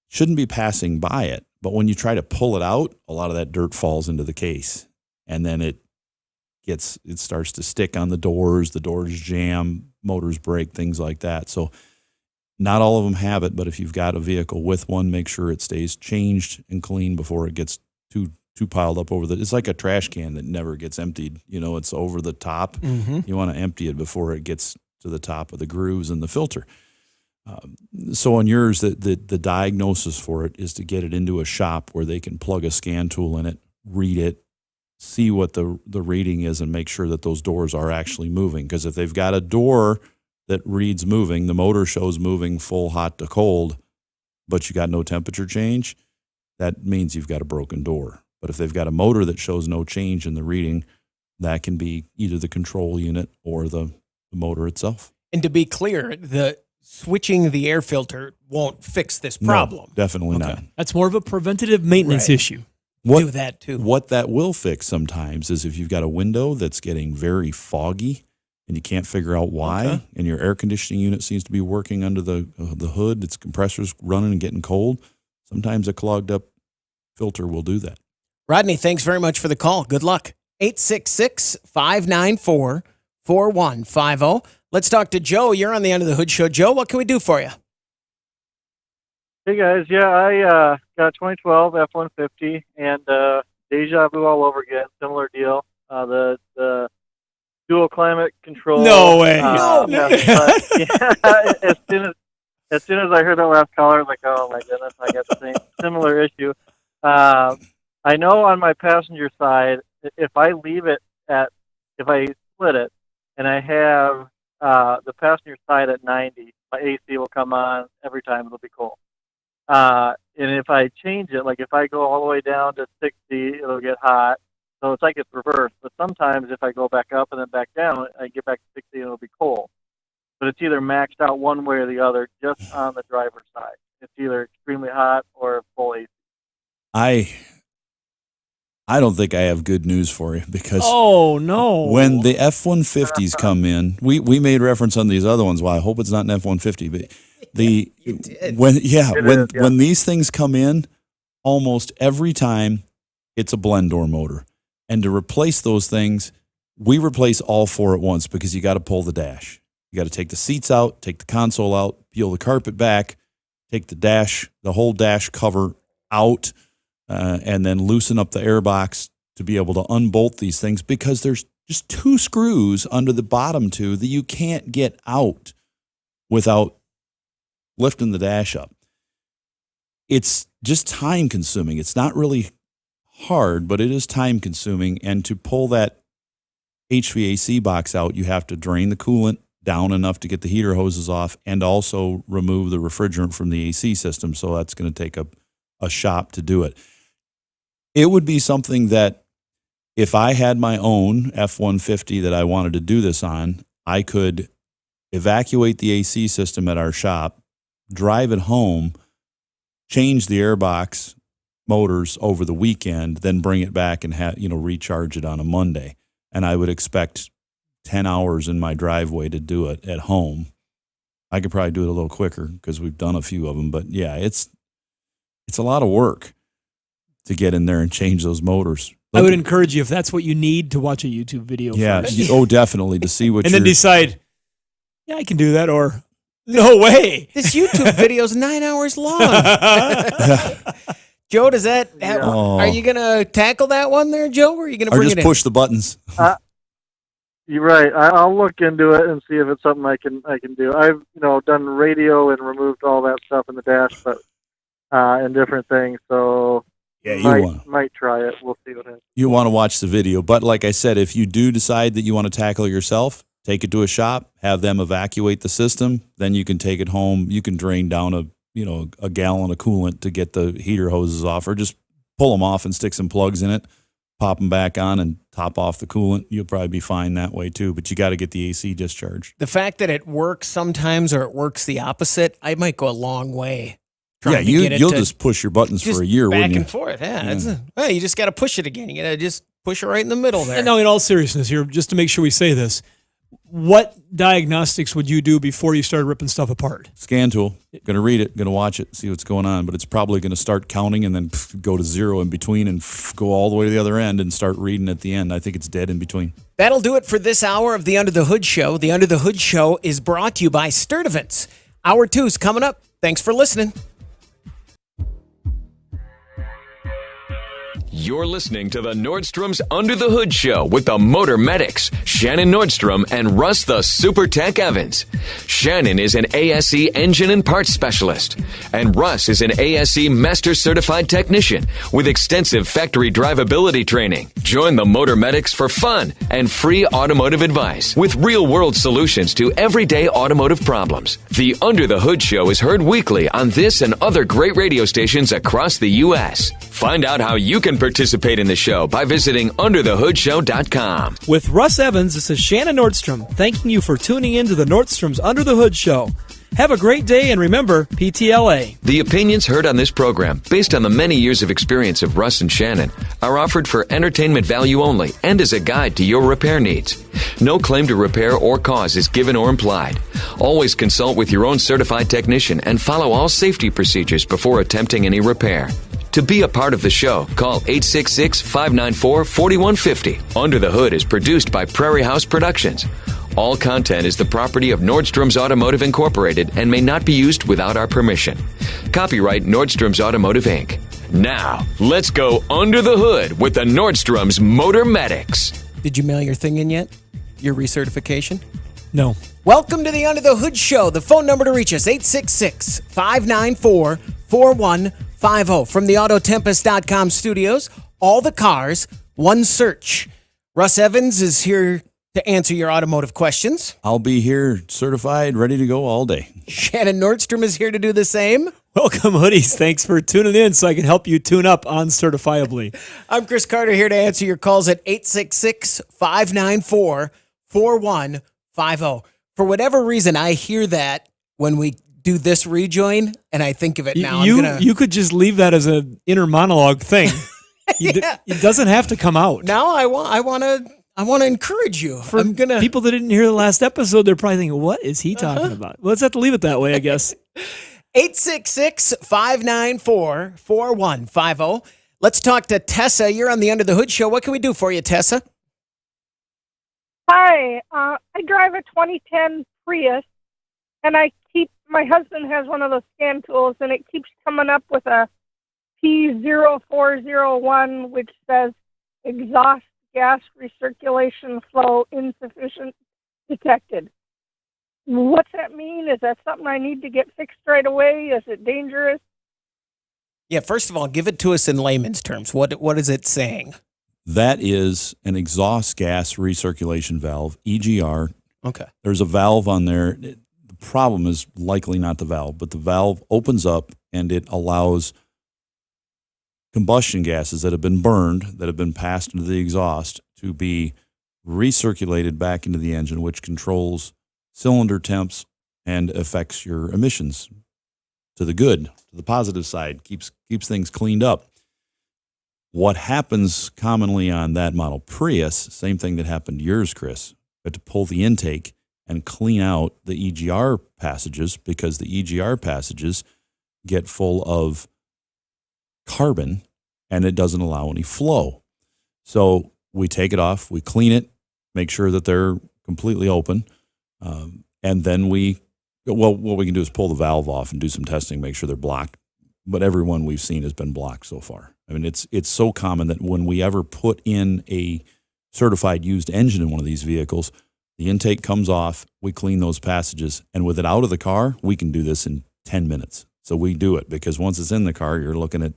S4: shouldn't be passing by it. But when you try to pull it out, a lot of that dirt falls into the case, and then it starts to stick on the doors jam, motors break, things like that. So not all of them have it, but if you've got a vehicle with one, make sure it stays changed and clean before it gets too piled up over it's like a trash can that never gets emptied. It's over the top. Mm-hmm. You want to empty it before it gets to the top of the grooves in the filter. So on yours, the diagnosis for it is to get it into a shop where they can plug a scan tool in it, read it, see what the reading is, and make sure that those doors are actually moving. Because if they've got a door that reads moving, the motor shows moving full hot to cold, but you got no temperature change, that means you've got a broken door. But if they've got a motor that shows no change in the reading, that can be either the control unit or the motor itself.
S3: And to be clear, the switching the air filter won't fix this problem.
S4: No, definitely not.
S2: That's more of a preventative maintenance issue.
S3: Do that too.
S4: What that will fix sometimes is if you've got a window that's getting very foggy and you can't figure out why, and your air conditioning unit seems to be working under the hood, its compressor's running and getting cold. Sometimes a clogged up filter will do that.
S3: Rodney, thanks very much for the call. Good luck. 866-594-4150. Let's talk to Joe. You're on the Under the Hood Show. Joe, what can we do for you?
S12: Hey guys, I got a 2012 F-150 and deja vu all over again. Similar deal. The dual climate control.
S2: No way.
S12: No. As soon as I heard that last caller, I was like, oh my goodness, I got the same similar issue. I know on my passenger side, if I split it and I have the passenger side at 90, my AC will come on every time. It'll be cold. And if I change it, like if I go all the way down to 60, it'll get hot. So it's like it's reversed. But sometimes if I go back up and then back down, I get back to 60 and it'll be cold. But it's either maxed out one way or the other just on the driver's side. It's either extremely hot or full AC.
S4: I don't think I have good news for you because when the F-150s come in, we made reference on these other ones. Well, I hope it's not an F-150, but when these things come in, almost every time it's a blend door motor. And to replace those things, we replace all four at once because you got to pull the dash. You got to take the seats out, take the console out, peel the carpet back, take the whole dash cover out, and then loosen up the airbox to be able to unbolt these things because there's just two screws under the bottom two that you can't get out without lifting the dash up. It's just time consuming. It's not really hard, but it is time consuming. And to pull that HVAC box out, you have to drain the coolant down enough to get the heater hoses off and also remove the refrigerant from the AC system. So that's going to take a shop to do it. It would be something that if I had my own F-150 that I wanted to do this on, I could evacuate the AC system at our shop, drive it home, change the airbox motors over the weekend, then bring it back and recharge it on a Monday. And I would expect 10 hours in my driveway to do it at home. I could probably do it a little quicker because we've done a few of them, but yeah, it's a lot of work to get in there and change those motors.
S2: I would encourage you, if that's what you need, to watch a YouTube video first.
S4: Definitely, to see what
S2: and then decide, yeah, I can do that, or no way.
S3: This YouTube video is 9 hours long. Joe, are you going to tackle that one there, Joe, or are you going to bring it in?
S4: Or just push the buttons?
S12: You're right. I'll look into it and see if it's something I can do. I've done radio and removed all that stuff in the dash, but and different things. So might try it. We'll see what happens.
S4: You want to watch the video, but like I said, if you do decide that you want to tackle it yourself, take it to a shop, have them evacuate the system, then you can take it home. You can drain down a gallon of coolant to get the heater hoses off, or just pull them off and stick some plugs in it, pop them back on and top off the coolant. You'll probably be fine that way too, but you got to get the AC discharged.
S3: The fact that it works sometimes or it works the opposite, I might go a long way.
S4: You'll just push your buttons for a year, wouldn't you?
S3: Back and forth, you just got to push it again. You got to just push it right in the middle there.
S2: And now, in all seriousness here, just to make sure we say this, what diagnostics would you do before you started ripping stuff apart?
S4: Scan tool. Going to read it, going to watch it, see what's going on, but it's probably going to start counting and then go to zero in between and go all the way to the other end and start reading at the end. I think it's dead in between.
S3: That'll do it for this hour of the Under the Hood Show. The Under the Hood Show is brought to you by Sturdivant's. Hour 2's coming up. Thanks for listening.
S1: You're listening to the Nordstrom's Under the Hood Show with the Motor Medics, Shannon Nordstrom and Russ the Super Tech Evans. Shannon is an ASE engine and parts specialist, and Russ is an ASE Master Certified Technician with extensive factory drivability training. Join the Motor Medics for fun and free automotive advice with real-world solutions to everyday automotive problems. The Under the Hood Show is heard weekly on this and other great radio stations across the U.S. Find out how you can participate in the show by visiting underthehoodshow.com.
S2: With Russ Evans, this is Shannon Nordstrom, thanking you for tuning in to the Nordstrom's Under the Hood Show. Have a great day, and remember, PTLA.
S1: The opinions heard on this program, based on the many years of experience of Russ and Shannon, are offered for entertainment value only and as a guide to your repair needs. No claim to repair or cause is given or implied. Always consult with your own certified technician and follow all safety procedures before attempting any repair. To be a part of the show, call 866-594-4150. Under the Hood is produced by Prairie House Productions. All content is the property of Nordstrom's Automotive Incorporated and may not be used without our permission. Copyright Nordstrom's Automotive, Inc. Now, let's go under the hood with the Nordstrom's Motor Medics.
S3: Did you mail your thing in yet? Your recertification?
S2: No.
S3: Welcome to the Under the Hood Show. The phone number to reach us, 866-594-4150. From the Autotempest.com studios, all the cars, one search. Russ Evans is here to answer your automotive questions.
S4: I'll be here certified, ready to go all day.
S3: Shannon Nordstrom is here to do the same.
S2: Welcome, hoodies. Thanks for tuning in so I can help you tune up uncertifiably.
S3: I'm Chris Carter here to answer your calls at 866-594-4150. For whatever reason, I hear that when we do this rejoin, and I think of it now.
S2: You could just leave that as an inner monologue thing. It doesn't have to come out.
S3: Now I want to encourage you.
S2: For people that didn't hear the last episode, they're probably thinking, what is he talking about? Well, let's have to leave it that way, I guess.
S3: 866-594-4150. Let's talk to Tessa. You're on the Under the Hood Show. What can we do for you, Tessa?
S13: Hi. I drive a 2010 Prius, and my husband has one of those scan tools, and it keeps coming up with a P0401, which says exhaust gas recirculation flow insufficient detected. What's that mean? Is that something I need to get fixed right away? Is it dangerous?
S3: Yeah, first of all, give it to us in layman's terms. What is it saying?
S4: That is an exhaust gas recirculation valve, EGR.
S3: Okay.
S4: There's a valve on there. The problem is likely not the valve, but the valve opens up and it allows combustion gases that have been burned, that have been passed into the exhaust, to be recirculated back into the engine, which controls cylinder temps and affects your emissions to the good, to the positive side, keeps things cleaned up. What happens commonly on that model Prius, same thing that happened to yours, Chris, but to pull the intake and clean out the EGR passages, because the EGR passages get full of carbon and it doesn't allow any flow. So we take it off, we clean it, make sure that they're completely open, and then what we can do is pull the valve off and do some testing, make sure they're blocked. But every one we've seen has been blocked so far. I mean, it's so common that when we ever put in a certified used engine in one of these vehicles, the intake comes off, we clean those passages, and with it out of the car, we can do this in 10 minutes. So we do it because once it's in the car, you're looking at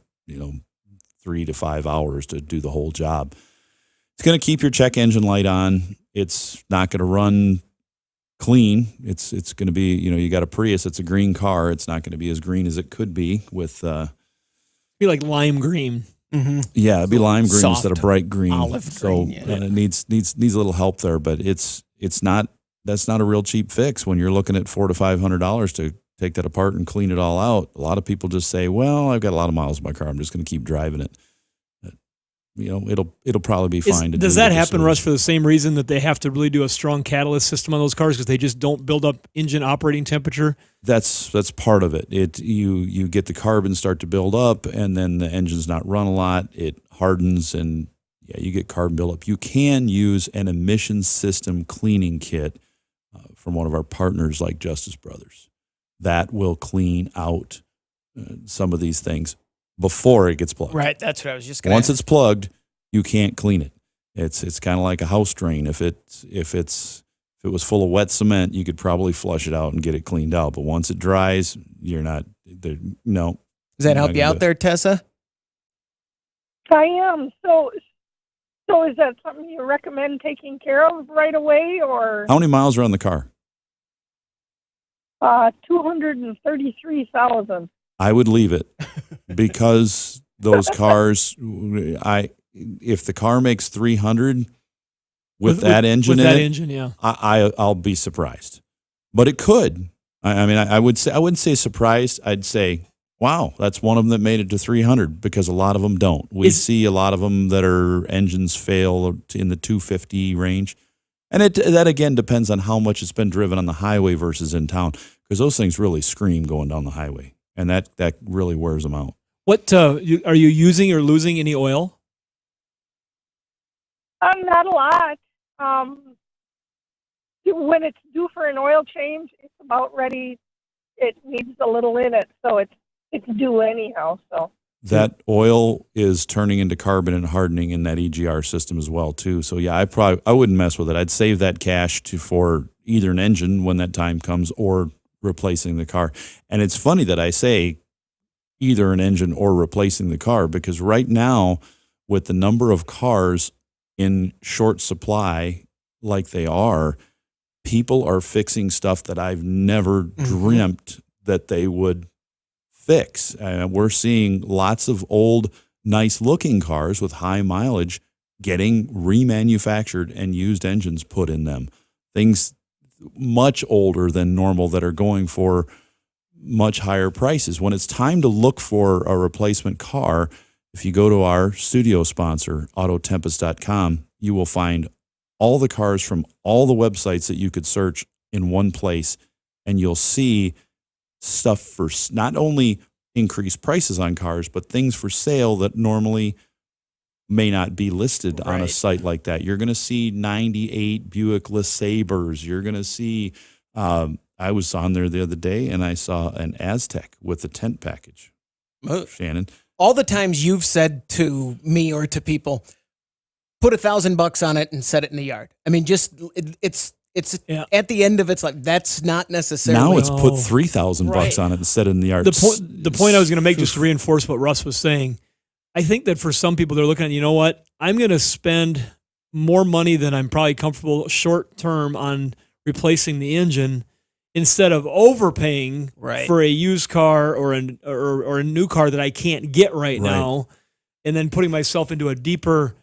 S4: 3 to 5 hours to do the whole job. It's going to keep your check engine light on. It's not going to run clean. It's going to be, you got a Prius, it's a green car. It's not going to be as green as it could be with
S2: be like lime green.
S3: Mm-hmm.
S4: Yeah, it'd be lime green instead of bright green.
S3: Olive green.
S4: It needs a little help there, but that's not a real cheap fix when you're looking at $400 to $500 to take that apart and clean it all out. A lot of people just say, well, I've got a lot of miles in my car, I'm just going to keep driving it. It'll probably be fine.
S2: Does that happen, Russ, for the same reason that they have to really do a strong catalyst system on those cars because they just don't build up engine operating temperature?
S4: That's part of it. You get the carbon start to build up, and then the engine's not run a lot. It hardens, and you get carbon buildup. You can use an emission system cleaning kit from one of our partners like Justice Brothers. That will clean out some of these things before it gets plugged.
S3: Right, that's what I was just going to
S4: Once it's plugged, you can't clean it. It's kind of like a house drain. If it was full of wet cement, you could probably flush it out and get it cleaned out. But once it dries, you're not there. No.
S3: Does that help you out there, Tessa?
S13: I am. So is that something you recommend taking care of right away, or?
S4: How many miles are on the car?
S13: 233,000.
S4: I would leave it because those cars, if the car makes 300 with that engine in it, I'll be surprised. But it could. I wouldn't say surprised. I'd say, wow, that's one of them that made it to 300 because a lot of them don't. We see a lot of them that are engines fail in the 250 range. And that, again, depends on how much it's been driven on the highway versus in town, because those things really scream going down the highway, and that really wears them out.
S2: What are you using or losing any oil?
S13: Not a lot. When it's due for an oil change, it's about ready. It needs a little in it, so it's due anyhow. So
S4: That oil is turning into carbon and hardening in that EGR system as well too. So yeah, I wouldn't mess with it. I'd save that cash for either an engine when that time comes or replacing the car. And it's funny that I say either an engine or replacing the car, because right now with the number of cars in short supply like they are, people are fixing stuff that I've never dreamt that they would fix. We're seeing lots of old, nice-looking cars with high mileage getting remanufactured and used engines put in them. Things much older than normal that are going for much higher prices. When it's time to look for a replacement car, if you go to our studio sponsor, Autotempest.com, you will find all the cars from all the websites that you could search in one place, and you'll see stuff for not only increased prices on cars, but things for sale that normally may not be listed on a site like that. You're going to see 98 Buick LeSabres. You're going to see, I was on there the other day and I saw an Aztec with a tent package. Shannon.
S3: All the times you've said to me or to people, put $1,000 on it and set it in the yard. I mean, just it's at the end of it's like, that's not necessarily.
S4: Now it's put $3,000 on it and set it in the yard.
S2: The point I was going to make, just to reinforce what Russ was saying, I think that for some people, they're looking at, you know what, I'm going to spend more money than I'm probably comfortable short term on replacing the engine instead of overpaying for a used car or a new car that I can't get right now, and then putting myself into a deeper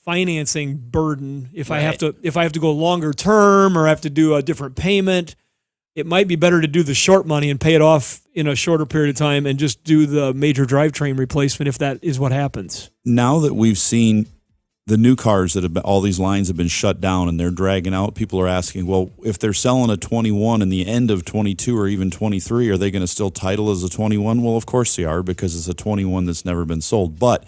S2: financing burden if I have to go longer term or have to do a different payment. It might be better to do the short money and pay it off in a shorter period of time and just do the major drivetrain replacement if that is what happens.
S4: Now that we've seen the new cars that have been, all these lines have been shut down and they're dragging out, people are asking, well, if they're selling a 21 in the end of 22 or even 23, are they going to still title as a 21? Well, of course they are, because it's a 21 that's never been sold. But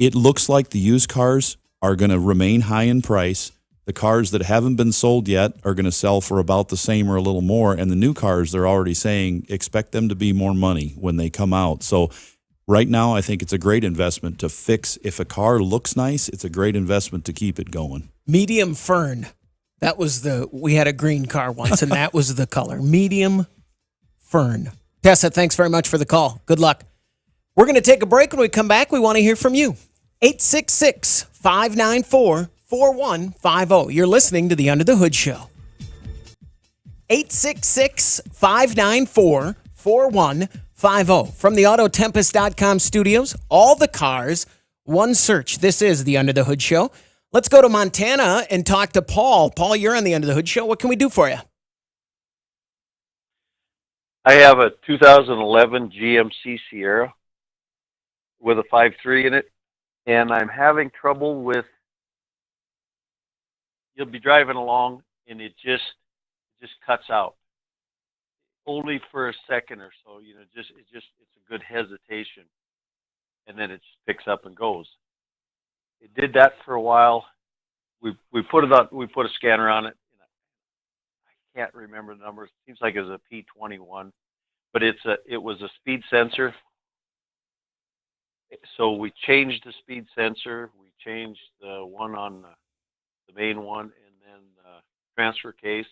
S4: it looks like the used cars are going to remain high in price. The cars that haven't been sold yet are going to sell for about the same or a little more. And the new cars, they're already saying, expect them to be more money when they come out. So right now, I think it's a great investment to fix. If a car looks nice, it's a great investment to keep it going.
S3: Medium fern. That was we had a green car once, and that was the color. Medium fern. Tessa, thanks very much for the call. Good luck. We're going to take a break. When we come back, we want to hear from you. 866-594-4150. You're listening to the Under the Hood Show. 866-594-4150. From the Autotempest.com studios, all the cars, one search. This is the Under the Hood Show. Let's go to Montana and talk to Paul. Paul, you're on the Under the Hood Show. What can we do for you?
S14: I have a 2011 GMC Sierra with a 5.3 in it, and I'm having trouble with, you'll be driving along and it just cuts out. Only for a second or so, it's a good hesitation, and then it just picks up and goes. It did that for a while. We put it on, we put a scanner on it. I can't remember the numbers. It seems like it was a P21, but it was a speed sensor. So we changed the speed sensor. We changed the one on the main one, and then the transfer case.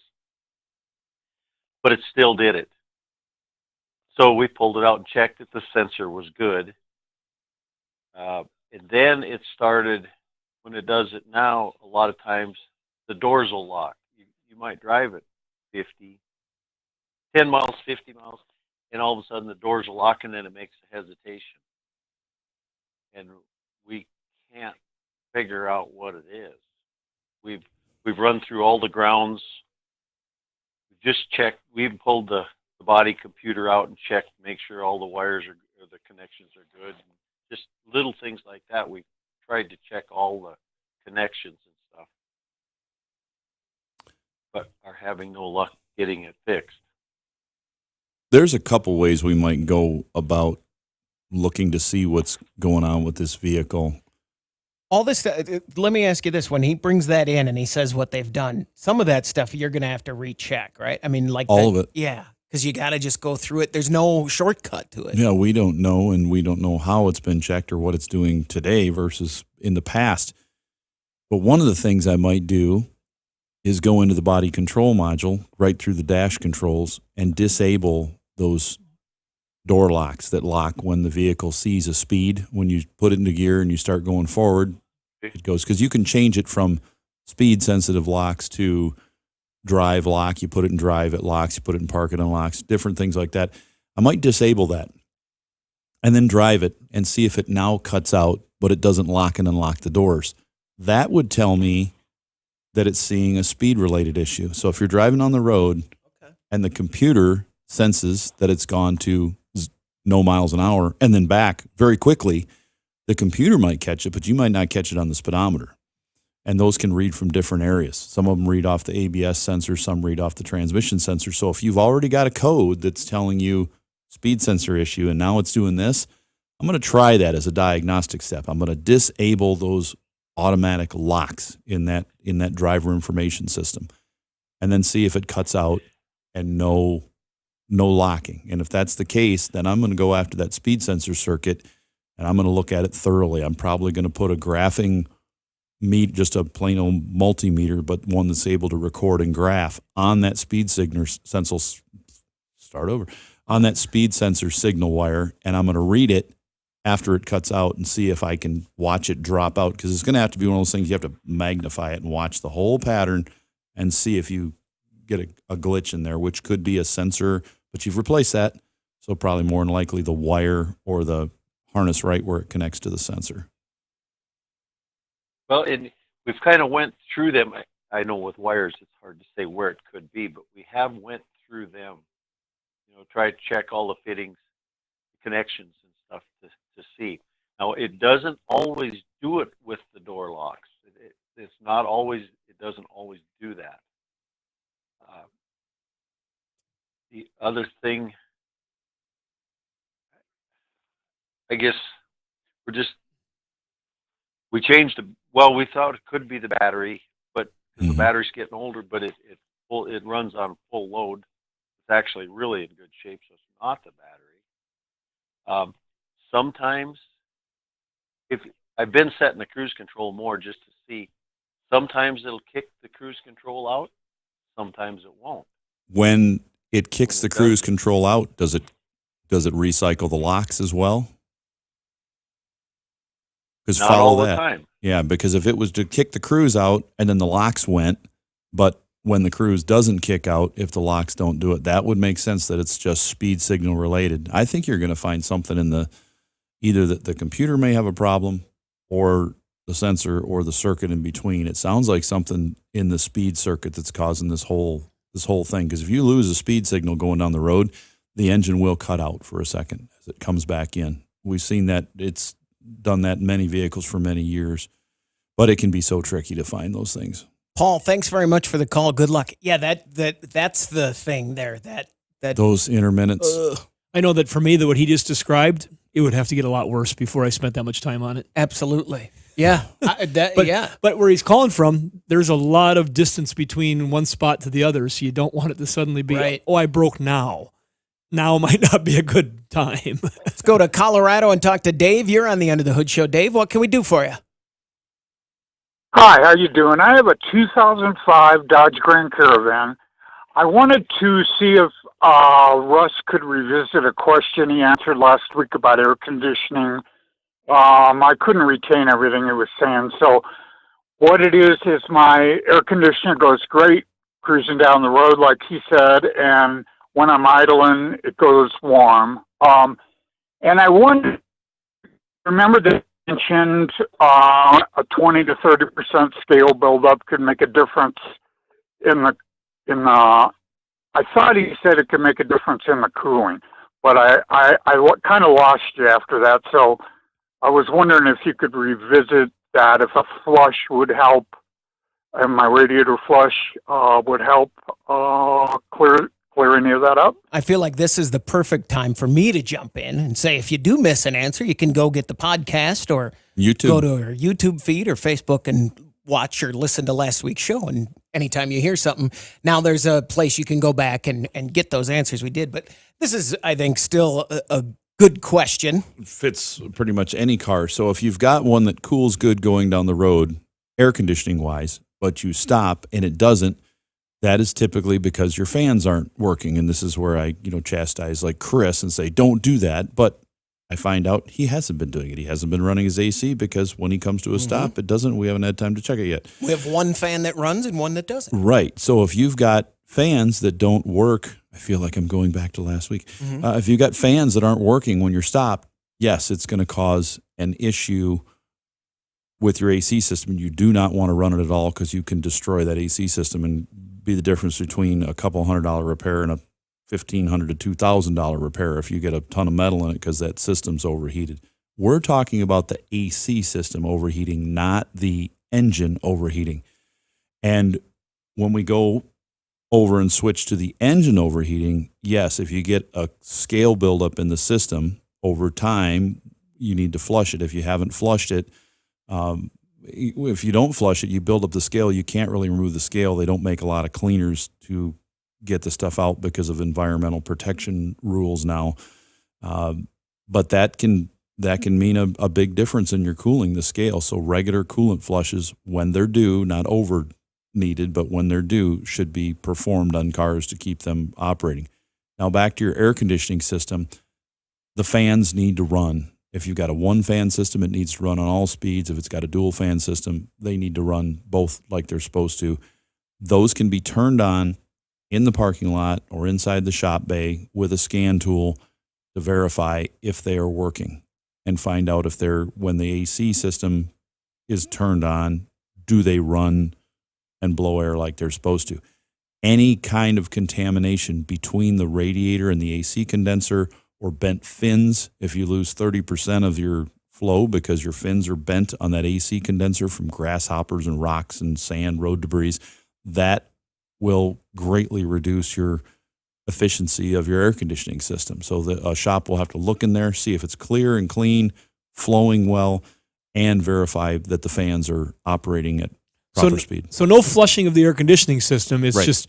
S14: But it still did it. So we pulled it out and checked that the sensor was good. And then it started, when it does it now, a lot of times the doors will lock. You might drive at 10 miles, 50 miles, and all of a sudden the doors will lock, and then it makes a hesitation. And we can't figure out what it is. We've run through all the grounds. Just checked. We even pulled the body computer out and checked to make sure all the wires or the connections are good. Just little things like that. We tried to check all the connections and stuff, but are having no luck getting it fixed.
S4: There's a couple ways we might go about looking to see what's going on with this vehicle.
S3: All this stuff, let me ask you this. When he brings that in and he says what they've done, some of that stuff you're going to have to recheck, right? I mean, like
S4: all of it.
S3: Yeah, because you got to just go through it. There's no shortcut to it.
S4: Yeah, we don't know, and we don't know how it's been checked or what it's doing today versus in the past. But one of the things I might do is go into the body control module, right through the dash controls, and disable those door locks that lock when the vehicle sees a speed. When you put it into gear and you start going forward, it goes, because you can change it from speed sensitive locks to drive lock. You put it in drive, it locks. You put it in park, it unlocks, different things like that. I might disable that and then drive it and see if it now cuts out, but it doesn't lock and unlock the doors. That would tell me that it's seeing a speed related issue. So if you're driving on the road and the computer senses that it's gone to no miles an hour and then back very quickly, the computer might catch it, but you might not catch it on the speedometer. And those can read from different areas. Some of them read off the ABS sensor, some read off the transmission sensor. So if you've already got a code that's telling you speed sensor issue and now it's doing this, I'm going to try that as a diagnostic step. I'm going to disable those automatic locks in that driver information system and then see if it cuts out and no locking. And if that's the case, then I'm going to go after that speed sensor circuit and I'm going to look at it thoroughly. I'm probably going to put a graphing just a plain old multimeter, but one that's able to record and graph on that speed signal on that speed sensor signal wire, and I'm going to read it after it cuts out and see if I can watch it drop out, because it's going to have to be one of those things you have to magnify it and watch the whole pattern and see if you get a glitch in there, which could be a sensor, but you've replaced that, so probably more than likely the wire or the harness right where it connects to the sensor.
S14: Well, and we've kind of went through them. I know with wires it's hard to say where it could be, but we have went through them. Try to check all the fittings, connections, and stuff to see. Now, it doesn't always do it with the door locks. It's not always. It doesn't always do that. The other thing, I guess, we changed the. Well, we thought it could be the battery, but the battery's getting older, but it runs on full load. It's actually really in good shape, so it's not the battery. Sometimes, if I've been setting the cruise control more just to see, sometimes it'll kick the cruise control out, sometimes it won't.
S4: When it kicks the cruise control out, does it recycle the locks as well? Because
S14: Not
S4: follow
S14: all the
S4: that.
S14: time.
S4: Yeah, because if it was to kick the cruise out and then the locks went, but when the cruise doesn't kick out, if the locks don't do it, that would make sense that it's just speed signal related. I think you're going to find something in either that the computer may have a problem or the sensor or the circuit in between. It sounds like something in the speed circuit that's causing this whole thing. Because if you lose a speed signal going down the road, the engine will cut out for a second as it comes back in. We've seen that. It's done that in many vehicles for many years, but it can be so tricky to find those things.
S3: Paul, thanks very much for the call. Good luck. Yeah, that's the thing there. That
S4: those intermittents.
S2: I know that for me, what he just described, it would have to get a lot worse before I spent that much time on it.
S3: Absolutely. Yeah.
S2: But where he's calling from, there's a lot of distance between one spot to the other, so you don't want it to suddenly be,
S3: right.
S2: I broke now. Now might not be a good time.
S3: Let's go to Colorado and talk to Dave. You're on the Under the Hood Show. Dave, what can we do for you?
S15: Hi, how you doing? I have a 2005 Dodge Grand Caravan. I wanted to see if Russ could revisit a question he answered last week about air conditioning. I couldn't retain everything he was saying. So what it is my air conditioner goes great cruising down the road, like he said, and when I'm idling, it goes warm. And I wonder, remember that you mentioned a 20 to 30% scale buildup could make a difference in the. I thought he said it could make a difference in the cooling, but I kind of lost you after that. So I was wondering if you could revisit that, if a flush would help, and my radiator flush would help clear clear any of that up?
S3: I feel like this is the perfect time for me to jump in and say, if you do miss an answer, you can go get the podcast or go to our YouTube feed or Facebook and watch or listen to last week's show. And anytime you hear something, now there's a place you can go back and get those answers we did. But this is, I think, still a good question.
S4: Fits pretty much any car. So if you've got one that cools good going down the road, air conditioning wise, but you stop and it doesn't, that is typically because your fans aren't working. And this is where I, chastise like Chris and say, don't do that. But I find out he hasn't been doing it. He hasn't been running his AC because when he comes to a stop, it doesn't. We haven't had time to check it yet.
S3: We have one fan that runs and one that doesn't.
S4: Right. So if you've got fans that don't work, I feel like I'm going back to last week. If you've got fans that aren't working when you're stopped, yes, it's going to cause an issue with your AC system. You do not want to run it at all because you can destroy that AC system and be the difference between a couple $100 repair and a $1,500 to $2,000 repair if you get a ton of metal in it because that system's overheated. We're talking about the AC system overheating, not the engine overheating. And when we go over and switch to the engine overheating, yes, if you get a scale buildup in the system over time, you need to flush it. If you haven't flushed it, if you don't flush it, you build up the scale. You can't really remove the scale. They don't make a lot of cleaners to get the stuff out because of environmental protection rules now. But that can mean a big difference in your cooling, the scale. So regular coolant flushes, when they're due, not over needed, but when they're due, should be performed on cars to keep them operating. Now back to your air conditioning system, the fans need to run. If you've got a one-fan system, it needs to run on all speeds. If it's got a dual-fan system, they need to run both like they're supposed to. Those can be turned on in the parking lot or inside the shop bay with a scan tool to verify if they are working and find out if they're, when the AC system is turned on, do they run and blow air like they're supposed to. Any kind of contamination between the radiator and the AC condenser or bent fins, if you lose 30% of your flow because your fins are bent on that AC condenser from grasshoppers and rocks and sand, road debris, that will greatly reduce your efficiency of your air conditioning system. So a shop will have to look in there, see if it's clear and clean, flowing well, and verify that the fans are operating at proper speed.
S2: So no flushing of the air conditioning system. It's
S4: Right.
S2: just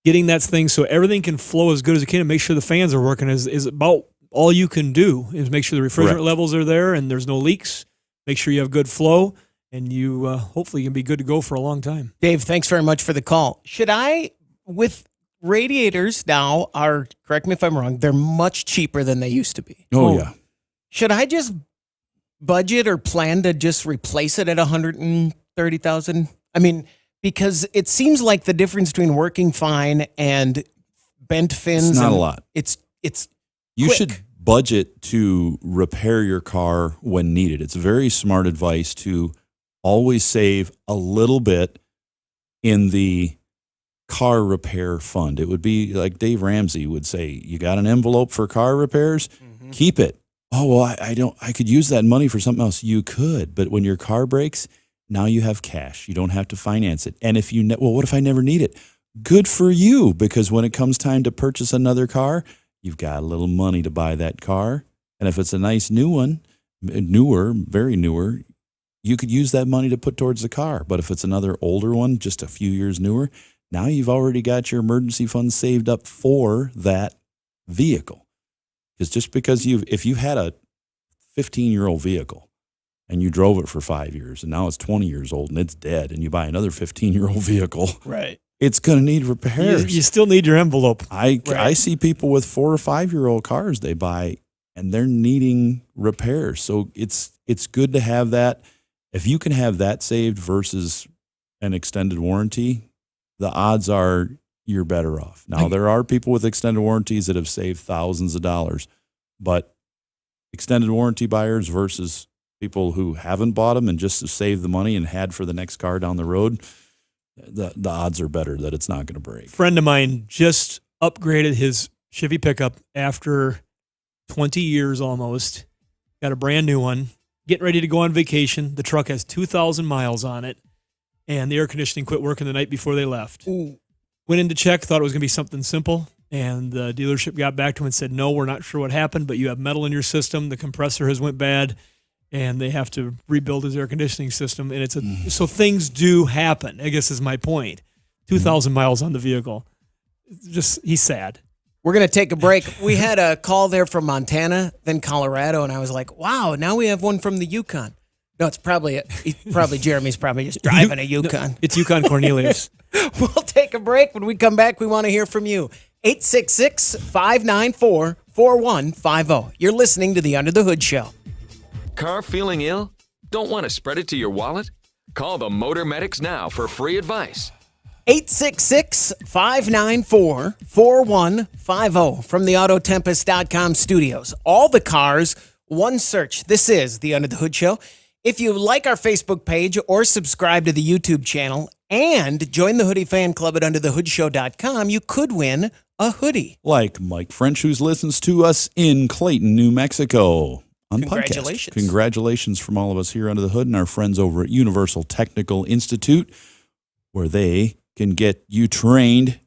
S2: getting that thing so everything can flow as good as it can and make sure the fans are working is about all you can do is make sure the refrigerant
S4: Correct.
S2: levels are there and there's no leaks. Make sure you have good flow, and you hopefully can be good to go for a long time.
S3: Dave, thanks very much for the call. Should I, with radiators now are, correct me if I'm wrong, they're much cheaper than they used to be.
S4: Oh, yeah.
S3: Should I just budget or plan to just replace it at $130,000? I mean, because it seems like the difference between working fine and bent fins.
S4: It's not
S3: and
S4: a lot.
S3: It's
S4: You
S3: quick.
S4: should budget to repair your car when needed. It's very smart advice to always save a little bit in the car repair fund. It would be like Dave Ramsey would say, you got an envelope for car repairs? Keep it. Oh, well, I could use that money for something else. You could, but when your car breaks, now you have cash. You don't have to finance it. And if what if I never need it? Good for you, because when it comes time to purchase another car, you've got a little money to buy that car. And if it's a nice new one, newer, very newer, you could use that money to put towards the car. But if it's another older one, just a few years newer, now you've already got your emergency fund saved up for that vehicle. Because just because if you had a 15-year-old vehicle and you drove it for 5 years and now it's 20 years old and it's dead and you buy another 15-year-old vehicle,
S2: Right.
S4: it's going to need repairs.
S2: You still need your envelope.
S4: I see people with 4 or 5-year-old cars they buy and they're needing repairs. So it's good to have that. If you can have that saved versus an extended warranty, the odds are you're better off. Now, there are people with extended warranties that have saved thousands of dollars, but extended warranty buyers versus people who haven't bought them and just to save the money and had for the next car down the road, the odds are better that it's not going to break.
S2: Friend of mine just upgraded his Chevy pickup after 20 years almost. Got a brand new one. Getting ready to go on vacation. The truck has 2,000 miles on it, and the air conditioning quit working the night before they left.
S3: Ooh.
S2: Went in to check, thought it was going to be something simple, And the dealership got back to him and said, no, we're not sure what happened, but you have metal in your system. The compressor has went bad, and they have to rebuild his air conditioning system. And so things do happen, I guess is my point. 2,000 miles on the vehicle. He's sad.
S3: We're going to take a break. We had a call there from Montana, then Colorado, and I was like, wow, now we have one from the Yukon. No, it's probably Jeremy's probably just driving a Yukon.
S2: No, it's Yukon Cornelius.
S3: We'll take a break. When we come back, we want to hear from you. 866-594-4150. You're listening to the Under the Hood Show.
S1: Car feeling ill? Don't want to spread it to your wallet? Call the Motor Medics now for free advice.
S3: 866-594-4150 from the Autotempest.com studios. All the cars, one search. This is the Under the Hood Show. If you like our Facebook page or subscribe to the YouTube channel and join the Hoodie Fan Club at underthehoodshow.com, you could win a hoodie.
S4: Like Mike French, who listens to us in Clayton, New Mexico. On
S3: Congratulations.
S4: Podcast. Congratulations from all of us here under the hood and our friends over at Universal Technical Institute, where they can get you trained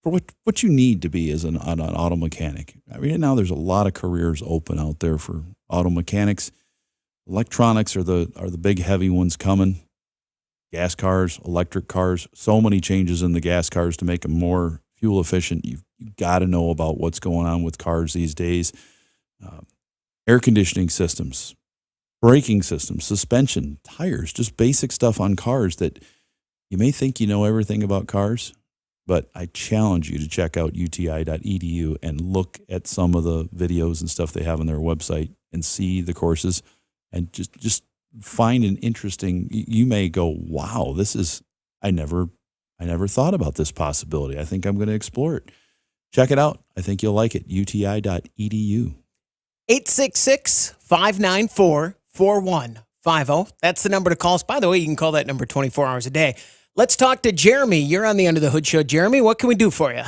S4: for what you need to be as an auto mechanic. I mean, now there's a lot of careers open out there for auto mechanics. Electronics are the big heavy ones coming. Gas cars, electric cars, so many changes in the gas cars to make them more fuel efficient. You've got to know about what's going on with cars these days. Air conditioning systems, braking systems, suspension, tires, just basic stuff on cars that you may think you know everything about cars, but I challenge you to check out uti.edu and look at some of the videos and stuff they have on their website and see the courses and just find an interesting, you may go, wow, I never thought about this possibility. I think I'm going to explore it. Check it out. I think you'll like it. uti.edu.
S3: 866-594-4150. That's the number to call us. By the way, you can call that number 24 hours a day. Let's talk to Jeremy. You're on the Under the Hood Show. Jeremy, what can we do for you?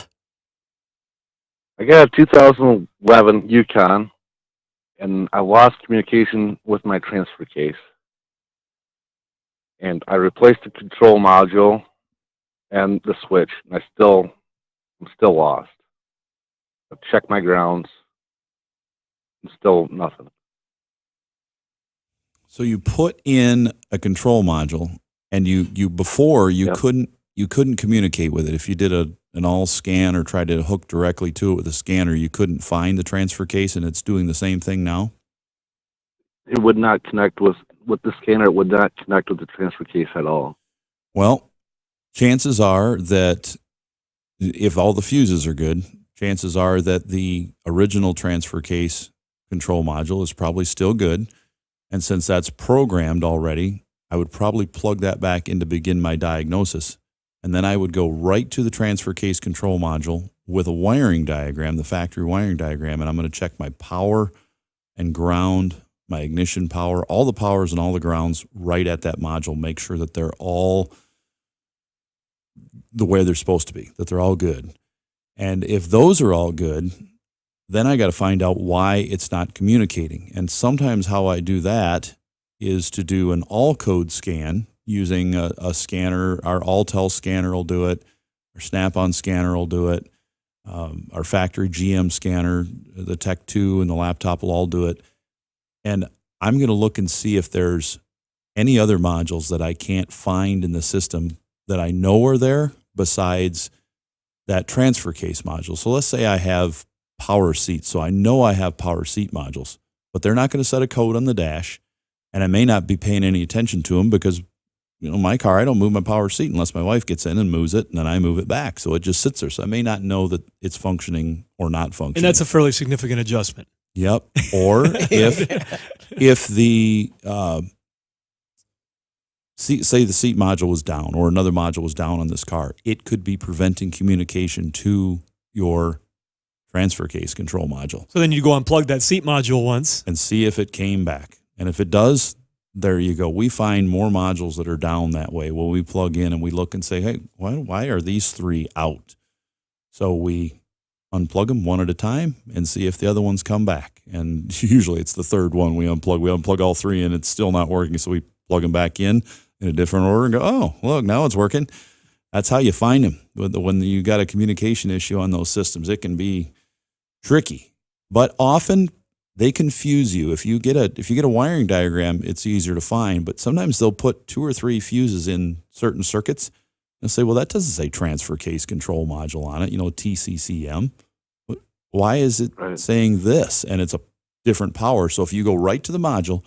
S16: I got a 2011 Yukon, and I lost communication with my transfer case. And I replaced the control module and the switch, and I'm still lost. I've checked my grounds, and still nothing.
S4: So you put in a control module, and you
S16: Yep.
S4: couldn't communicate with it. If you did an all scan or tried to hook directly to it with a scanner, you couldn't find the transfer case, and it's doing the same thing now?
S16: It would not connect with the scanner. It would not connect with the transfer case at all.
S4: Well, chances are that if all the fuses are good, chances are that the original transfer case control module is probably still good. And since that's programmed already, I would probably plug that back in to begin my diagnosis. And then I would go right to the transfer case control module with a wiring diagram, the factory wiring diagram, and I'm going to check my power and ground, my ignition power, all the powers and all the grounds right at that module. Make sure that they're all the way they're supposed to be, that they're all good. And if those are all good, then I got to find out why it's not communicating. And sometimes how I do that is to do an all code scan using a scanner. Our Alltel scanner will do it. Our Snap-on scanner will do it. Our factory GM scanner, the Tech 2 and the laptop will all do it. And I'm going to look and see if there's any other modules that I can't find in the system that I know are there besides that transfer case module. So let's say I have power seats. So I know I have power seat modules, but they're not going to set a code on the dash. And I may not be paying any attention to them because, my car, I don't move my power seat unless my wife gets in and moves it, and then I move it back. So it just sits there. So I may not know that it's functioning or not functioning.
S2: And that's a fairly significant adjustment.
S4: Yep. Or if the say the seat module was down or another module was down on this car, it could be preventing communication to your transfer case control module.
S2: So then you go unplug that seat module once
S4: and see if it came back. And if it does, there you go. We find more modules that are down that way. Well, we plug in and we look and say, hey, why are these three out? So we unplug them one at a time and see if the other ones come back. And usually it's the third one we unplug. We unplug all three and it's still not working. So we plug them back in a different order and go, oh, look, now it's working. That's how you find them. When you got a communication issue on those systems, it can be tricky. But often they confuse you. If you get a wiring diagram, it's easier to find. But sometimes they'll put 2 or 3 fuses in certain circuits and say, well, that doesn't say transfer case control module on it, TCCM. Why is it saying this? And it's a different power. So if you go right to the module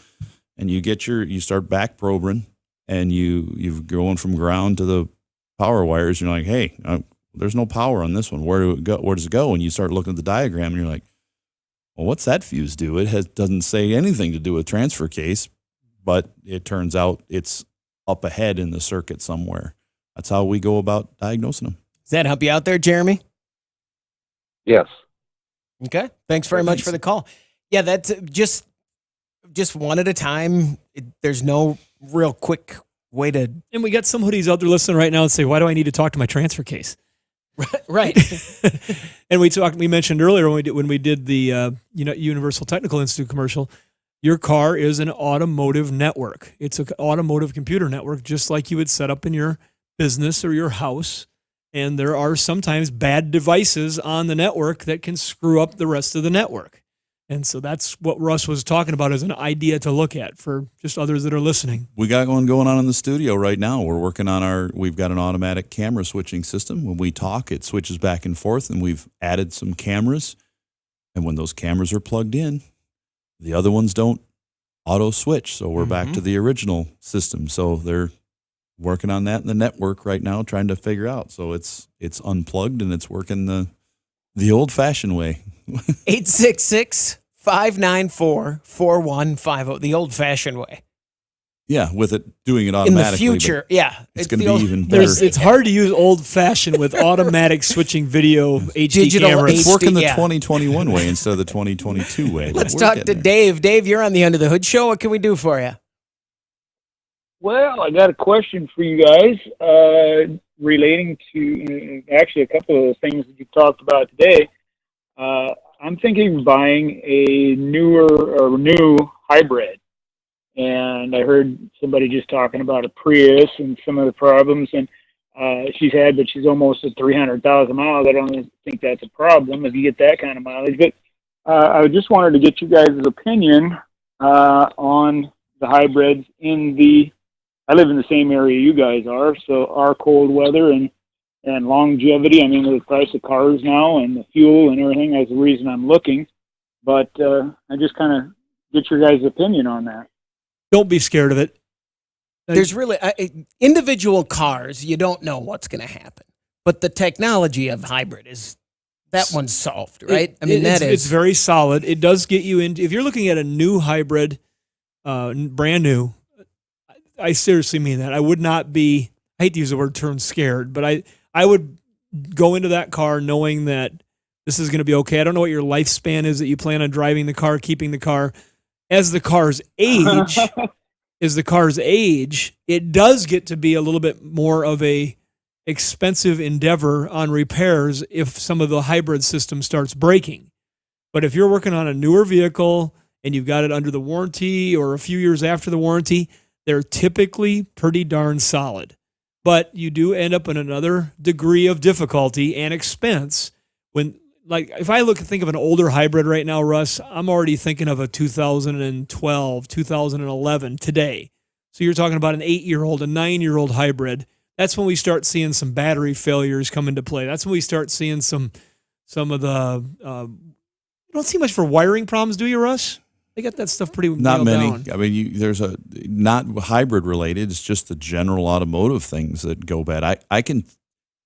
S4: and you start back probing and you're going from ground to the power wires, you're like, hey, there's no power on this one. Where does it go? And you start looking at the diagram and you're like, well, what's that fuse do? It doesn't say anything to do with transfer case, but it turns out it's up ahead in the circuit somewhere. That's how we go about diagnosing them.
S3: Does that help you out there, Jeremy?
S16: Yes.
S3: Okay. Thanks very much for the call. Yeah, that's just one at a time. There's no real quick way to.
S2: And we got some hoodies out there listening right now and say, why do I need to talk to my transfer case?
S3: Right.
S2: And we mentioned earlier when we did the Universal Technical Institute commercial, your car is an automotive network. It's an automotive computer network, just like you would set up in your business or your house. And there are sometimes bad devices on the network that can screw up the rest of the network. And so that's what Russ was talking about as an idea to look at for just others that are listening.
S4: We got one going on in the studio right now. We're working on we've got an automatic camera switching system. When we talk, it switches back and forth, and we've added some cameras. And when those cameras are plugged in, the other ones don't auto switch. So we're back to the original system. So they're working on that in the network right now, trying to figure out. So it's unplugged and it's working the old-fashioned way.
S3: 866-594-4150, the old-fashioned way.
S4: Yeah, with it doing it automatically.
S3: In the future, yeah.
S4: It's going to be even better.
S2: It's hard to use old-fashioned with automatic switching video HD
S3: Digital
S2: cameras.
S4: It's working the 2021 way instead of the 2022 way.
S3: Let's talk to Dave. Dave, you're on the Under the Hood show. What can we do for you?
S17: Well, I got a question for you guys relating to actually a couple of things that you talked about today. I'm thinking of buying a new hybrid, and I heard somebody just talking about a Prius and some of the problems and she's had, but she's almost at 300,000 miles. I don't think that's a problem if you get that kind of mileage. But I just wanted to get you guys' opinion on the hybrids I live in the same area you guys are, so our cold weather and longevity. I mean, with the price of cars now and the fuel and everything, that's the reason I'm looking. But I just kind of get your guys' opinion on that.
S2: Don't be scared of it.
S3: There's really individual cars. You don't know what's going to happen, but the technology of hybrid one's solved, right?
S2: It's very solid. It does get you into. If you're looking at a new hybrid, brand new, I seriously mean that. I would not be. I hate to use the word term scared, but I would go into that car knowing that this is going to be okay. I don't know what your lifespan is that you plan on driving the car, keeping the car. As the car's age, it does get to be a little bit more of a expensive endeavor on repairs if some of the hybrid system starts breaking. But if you're working on a newer vehicle and you've got it under the warranty or a few years after the warranty, they're typically pretty darn solid. But you do end up in another degree of difficulty and expense when, like, if I think of an older hybrid right now, Russ, I'm already thinking of a 2012, 2011 today. So you're talking about an 8-year-old, a 9-year-old hybrid. That's when we start seeing some battery failures come into play. That's when we start seeing some of the. You don't see much for wiring problems, do you, Russ? They got that stuff pretty
S4: not
S2: nailed
S4: many.
S2: down.
S4: I mean, there's not hybrid related. It's just the general automotive things that go bad. I can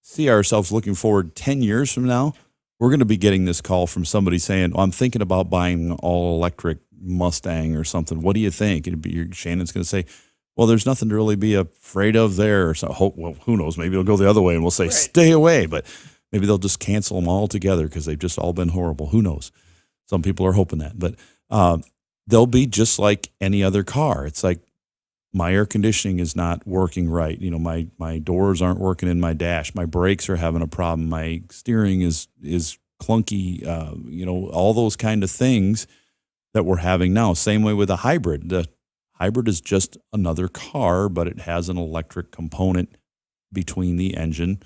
S4: see ourselves looking forward 10 years from now. We're going to be getting this call from somebody saying, I'm thinking about buying an all electric Mustang or something. What do you think? Shannon's going to say, well, there's nothing to really be afraid of there. So, well, who knows? Maybe it'll go the other way and we'll say, stay away. But maybe they'll just cancel them all together because they've just all been horrible. Who knows? Some people are hoping that. But they'll be just like any other car. It's like my air conditioning is not working right. You know, my doors aren't working in my dash. My brakes are having a problem. My steering is clunky. All those kind of things that we're having now. Same way with a hybrid. The hybrid is just another car, but it has an electric component between the engine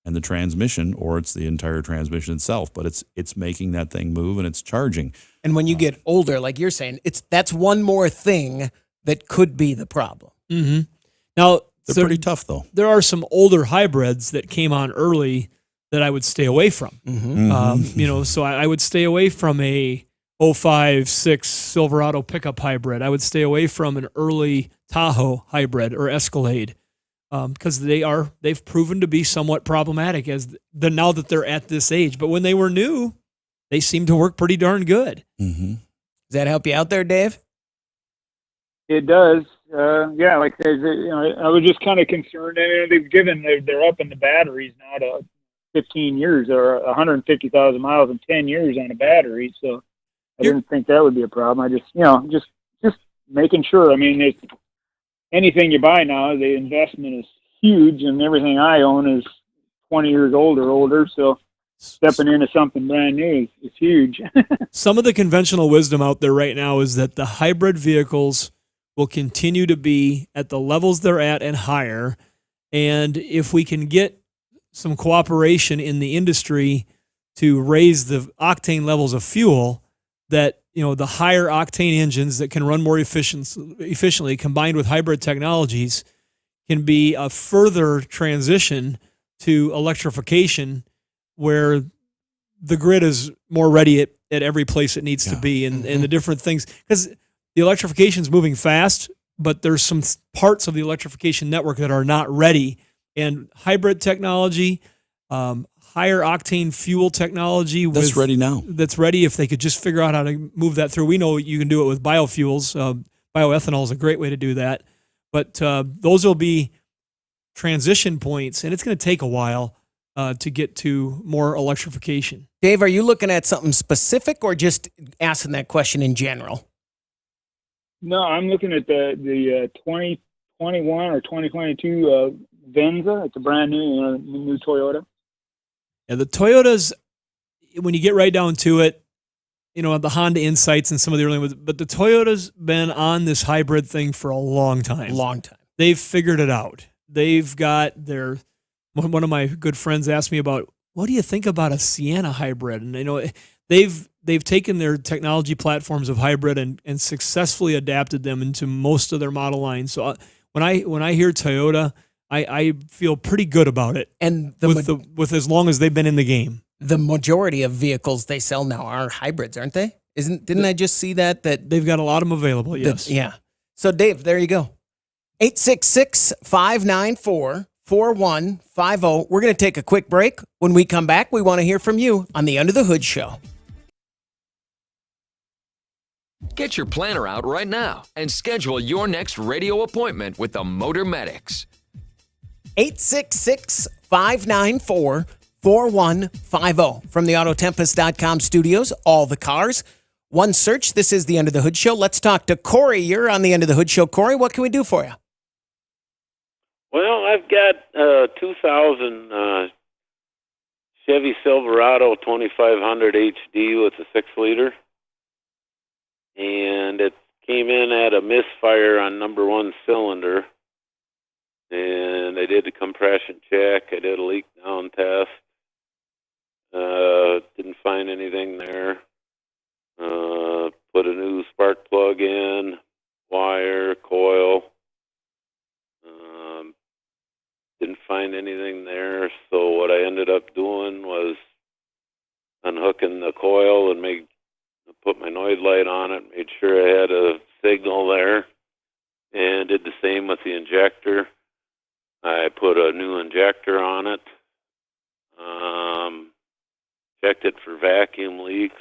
S4: and the transmission, or it's the entire transmission itself. But it's making that thing move and it's charging.
S3: And when you get older, like you're saying, that's one more thing that could be the problem.
S2: Mm-hmm. Now,
S4: they're pretty tough, though.
S2: There are some older hybrids that came on early that I would stay away from. So I would stay away from a 05-06 Silverado pickup hybrid. I would stay away from an early Tahoe hybrid or Escalade because they've proven to be somewhat problematic now that they're at this age. But when they were new, they seem to work pretty darn good.
S3: Does that help you out there, Dave?
S17: It does. Yeah, like I was just kind of concerned. They're up in the batteries now to 15 years or 150,000 miles in 10 years on a battery. So I didn't think that would be a problem. I just making sure. I mean, anything you buy now, the investment is huge, and everything I own is 20 years old or older. So stepping into something brand new is huge.
S2: Some of the conventional wisdom out there right now is that the hybrid vehicles will continue to be at the levels they're at and higher. And if we can get some cooperation in the industry to raise the octane levels of fuel, that the higher octane engines that can run more efficiently combined with hybrid technologies can be a further transition to electrification where the grid is more ready at every place it needs to be and the different things. Because the electrification is moving fast, but there's some parts of the electrification network that are not ready. And hybrid technology, higher octane fuel technology.
S4: That's ready now.
S2: That's ready if they could just figure out how to move that through. We know you can do it with biofuels. Bioethanol is a great way to do that. But those will be transition points, and it's going to take a while to get to more electrification.
S3: Dave, are you looking at something specific or just asking that question in general?
S17: No, I'm looking at the 2021 or 2022 Venza. It's a brand new Toyota.
S2: Yeah, the Toyotas, when you get right down to it, the Honda Insights and some of the early ones, but the Toyota's been on this hybrid thing for a long time. They've figured it out. They've got one of my good friends asked me about, what do you think about a Sienna hybrid? And they've taken their technology platforms of hybrid and successfully adapted them into most of their model lines. So when I hear Toyota, I feel pretty good about it.
S3: And
S2: with as long as they've been in the game.
S3: The majority of vehicles they sell now are hybrids, aren't they? Didn't I just see that
S2: they've got a lot of them available? Yes.
S3: Yeah. So Dave, there you go. 866-594-4150. We're going to take a quick break. When we come back, we want to hear from you on the Under the Hood Show.
S1: Get your planner out right now and schedule your next radio appointment with the Motor Medics.
S3: 866-594-4150. From the Autotempest.com studios, all the cars, one search. This is the Under the Hood Show. Let's talk to Corey. You're on the Under the Hood Show. Corey, what can we do for you?
S18: Well, I've got a 2000 Chevy Silverado 2500 HD with a 6-liter. And it came in at a misfire on number 1 cylinder. And I did the compression check. I did a leak down test. Didn't find anything there. Put a new spark plug in, wire, coil. Didn't find anything there. So what I ended up doing was unhooking the coil and put my noise light on it, made sure I had a signal there, and did the same with the injector. I put a new injector on it, checked it for vacuum leaks,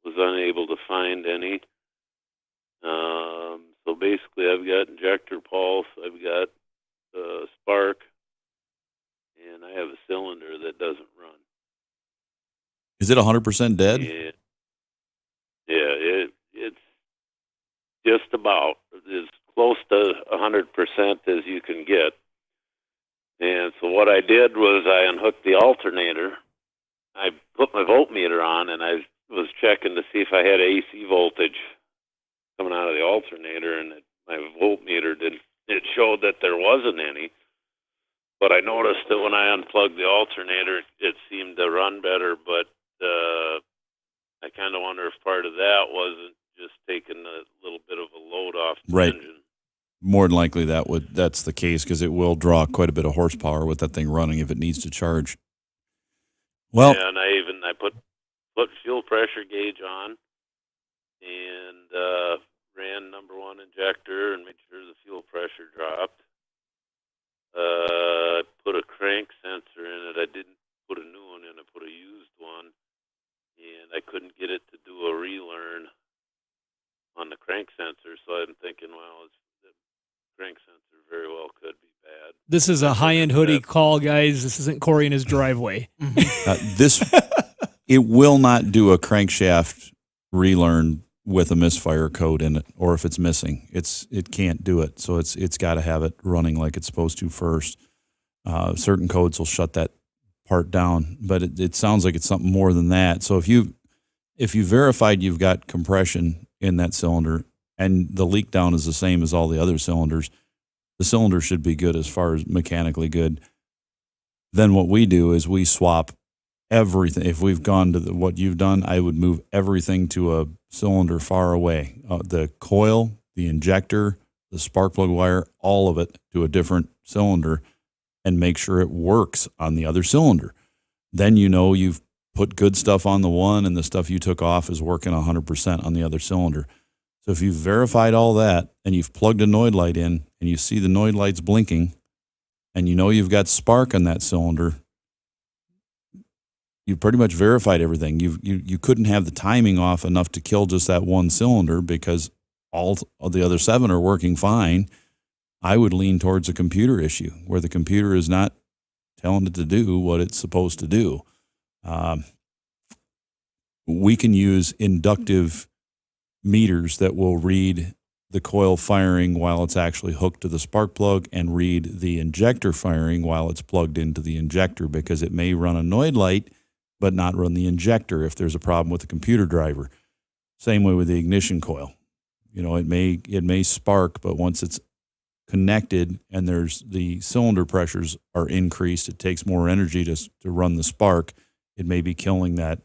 S18: was unable to find any. So basically I've got injector pulse, I've got spark, and I have a cylinder that doesn't run.
S4: Is it 100% dead?
S18: It's just about as close to 100% as you can get. And so what I did was I unhooked the alternator. I put my voltmeter on, and I was checking to see if I had AC voltage coming out of the alternator, and my voltmeter it showed that there wasn't any. But I noticed that when I unplugged the alternator, it seemed to run better. But I kind of wonder if part of that wasn't just taking a little bit of a load off the
S4: Right.
S18: engine.
S4: More than likely that's the case because it will draw quite a bit of horsepower with that thing running if it needs to charge. Well,
S18: Yeah, and I put fuel pressure gauge on and ran number one injector and made sure the fuel pressure dropped. I put a crank sensor in it. I didn't put a new one in. I put a used one, and I couldn't get it to do a relearn on the crank sensor. So I'm thinking, well, the crank sensor very well could be bad.
S2: This is a high-end hoodie call, guys. This isn't Corey in his driveway.
S4: It will not do a crankshaft relearn with a misfire code in it, or if it's missing, it can't do it. So it's got to have it running like it's supposed to first. Certain codes will shut that part down, but it sounds like it's something more than that. So if you verified you've got compression in that cylinder and the leak down is the same as all the other cylinders, the cylinder should be good as far as mechanically good. Then what we do is we swap everything. If we've gone to what you've done, I would move everything to a cylinder far away. The coil, the injector, the spark plug wire, all of it to a different cylinder and make sure it works on the other cylinder. Then you know you've put good stuff on the one and the stuff you took off is working 100% on the other cylinder. So if you've verified all that and you've plugged a Noid light in and you see the Noid lights blinking and you know you've got spark on that cylinder, you pretty much verified everything. You couldn't have the timing off enough to kill just that one cylinder because all of the other 7 are working fine. I would lean towards a computer issue where the computer is not telling it to do what it's supposed to do. We can use inductive meters that will read the coil firing while it's actually hooked to the spark plug and read the injector firing while it's plugged into the injector, because it may run a Noid light but not run the injector if there's a problem with the computer driver. Same way with the ignition coil. You know, it may spark, but once it's connected and there's the cylinder pressures are increased, it takes more energy to run the spark. It may be killing that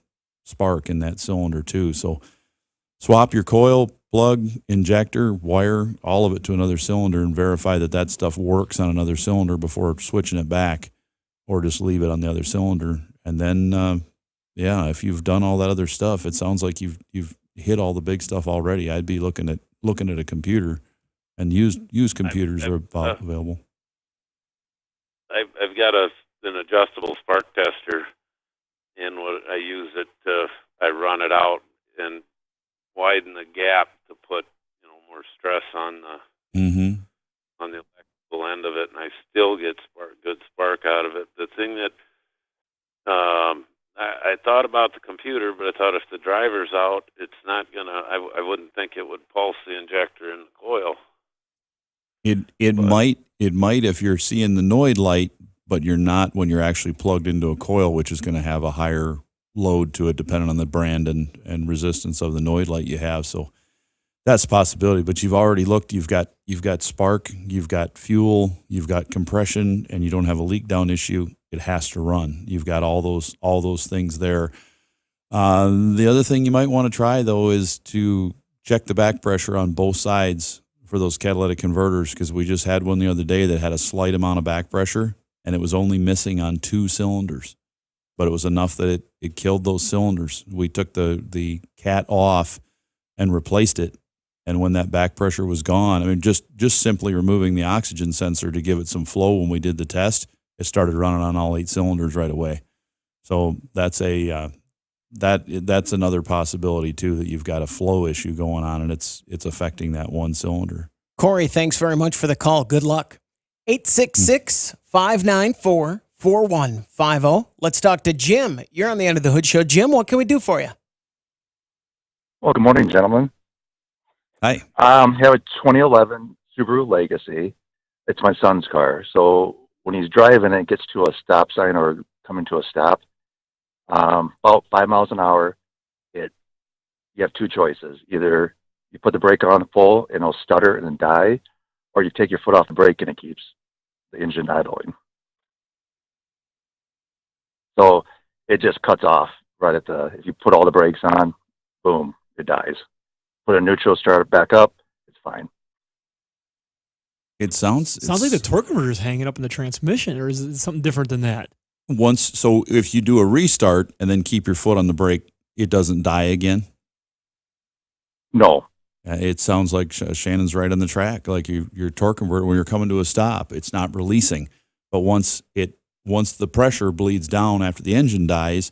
S4: spark in that cylinder too. So swap your coil, plug, injector, wire, all of it to another cylinder and verify that stuff works on another cylinder before switching it back, or just leave it on the other cylinder. And then, if you've done all that other stuff, it sounds like you've hit all the big stuff already. I'd be looking at a computer, and used computers are available.
S18: I've got an adjustable spark tester, and what I use it I run it out and widen the gap to put more stress on the electrical end of it, and I still get good spark out of it. The thing that I thought about the computer, but I thought if the driver's out, it's not gonna. I wouldn't think it would pulse the injector in the coil.
S4: It might if you're seeing the Noid light, but you're not when you're actually plugged into a coil, which is going to have a higher load to it depending on the brand and resistance of the Noid light you have. So that's a possibility. But you've already looked. You've got spark, you've got fuel, you've got compression, and you don't have a leak down issue. It has to run. You've got all those things there. The other thing you might want to try though is to check the back pressure on both sides for those catalytic converters, because we just had one the other day that had a slight amount of back pressure and it was only missing on 2 cylinders, but it was enough that it killed those cylinders. We took the cat off and replaced it, and when that back pressure was gone, I mean, just simply removing the oxygen sensor to give it some flow when we did the test, it started running on all 8 cylinders right away. So that's that's another possibility too, that you've got a flow issue going on and it's affecting that one cylinder.
S3: Corey, thanks very much for the call. Good luck. 866-594-4150. Let's talk to Jim. You're on the End of the Hood Show. Jim, what can we do for you?
S19: Well, good morning, gentlemen.
S4: Hi.
S19: Have a 2011 Subaru Legacy. It's my son's car. So when he's driving and it gets to a stop sign or coming to a stop, about 5 miles an hour, you have 2 choices. Either you put the brake on full and it'll stutter and then die, or you take your foot off the brake and it keeps the engine idling. So it just cuts off right at if you put all the brakes on, boom, it dies. Put a neutral, start it back up, it's fine.
S4: It sounds
S2: like the torque converter is hanging up in the transmission, or is it something different than that?
S4: So if you do a restart and then keep your foot on the brake, it doesn't die again?
S19: No.
S4: It sounds like Shannon's right on the track. Like your torque converter, when you're coming to a stop, it's not releasing. But once the pressure bleeds down after the engine dies,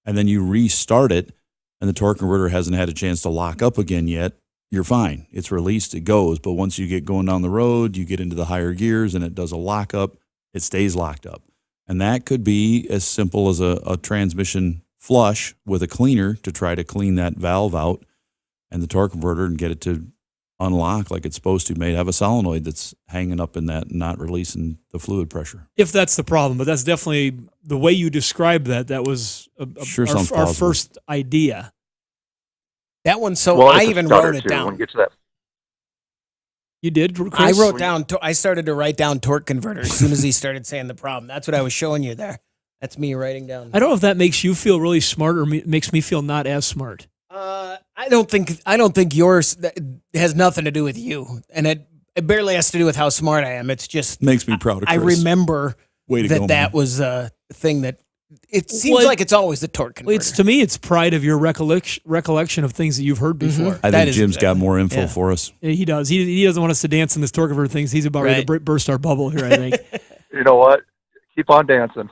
S4: and then you restart it, and the torque converter hasn't had a chance to lock up again yet, you're fine. It's released, it goes. But once you get going down the road, you get into the higher gears, and it does a lockup, it stays locked up. And that could be as simple as a transmission flush with a cleaner to try to clean that valve out and the torque converter and get it to unlock like it's supposed to. May have a solenoid that's hanging up in that, not releasing the fluid pressure.
S2: If that's the problem, but that's definitely the way you described that. That was our first idea.
S3: That one, I even wrote it down.
S19: When you get to that,
S2: you did, Chris?
S3: I wrote down. I started to write down torque converter as soon as he started saying the problem. That's what I was showing you there. That's me writing down.
S2: I don't know if that makes you feel really smart or makes me feel not as smart.
S3: I don't think yours has nothing to do with you, and it barely has to do with how smart I am. It's just
S4: makes me proud of Chris.
S3: I remember that was a thing that it seems like it's always the torque converter.
S2: To me, it's pride of your recollection of things that you've heard before.
S3: Mm-hmm.
S4: I think Jim's got more info for us.
S2: He does. He doesn't want us to dance in this torque converter things. He's about ready to burst our bubble here, I think.
S19: You know what? Keep on dancing.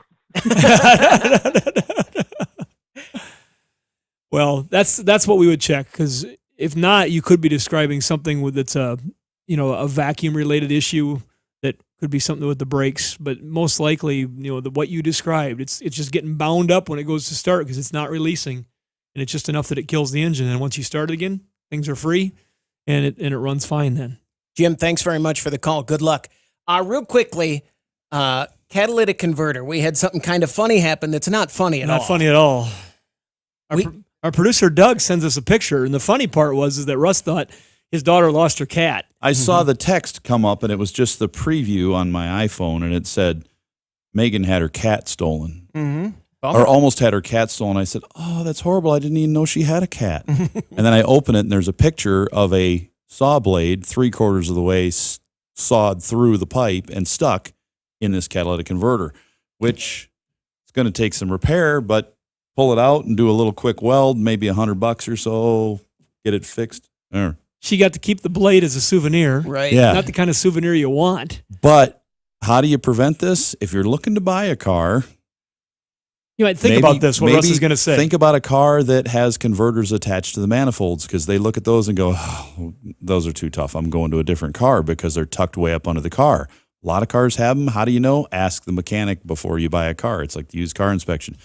S2: Well, that's what we would check, because if not, you could be describing something that's a vacuum related issue that could be something with the brakes. But most likely, what you described, it's just getting bound up when it goes to start because it's not releasing, and it's just enough that it kills the engine. And once you start it again, things are free, and it runs fine then.
S3: Jim, thanks very much for the call. Good luck. Real quickly, catalytic converter. We had something kind of funny happen that's not funny at all.
S2: Not funny at all. Our producer, Doug, sends us a picture, and the funny part is that Russ thought his daughter lost her cat.
S4: I saw the text come up, and it was just the preview on my iPhone, and it said, Megan had her cat stolen.
S3: Mm-hmm.
S4: Or almost had her cat stolen. I said, oh, that's horrible. I didn't even know she had a cat. And then I open it, and there's a picture of a saw blade 3/4 of the way sawed through the pipe and stuck in this catalytic converter, which is going to take some repair, but pull it out and do a little quick weld, maybe $100 or so, get it fixed.
S2: She got to keep the blade as a souvenir.
S3: Right.
S4: Yeah.
S2: Not the kind of souvenir you want.
S4: But how do you prevent this? If you're looking to buy a car,
S2: you might think about this, what Russ is going to say.
S4: Think about a car that has converters attached to the manifolds, because they look at those and go, oh, those are too tough. I'm going to a different car because they're tucked way up under the car. A lot of cars have them. How do you know? Ask the mechanic before you buy a car. It's like the used car inspection.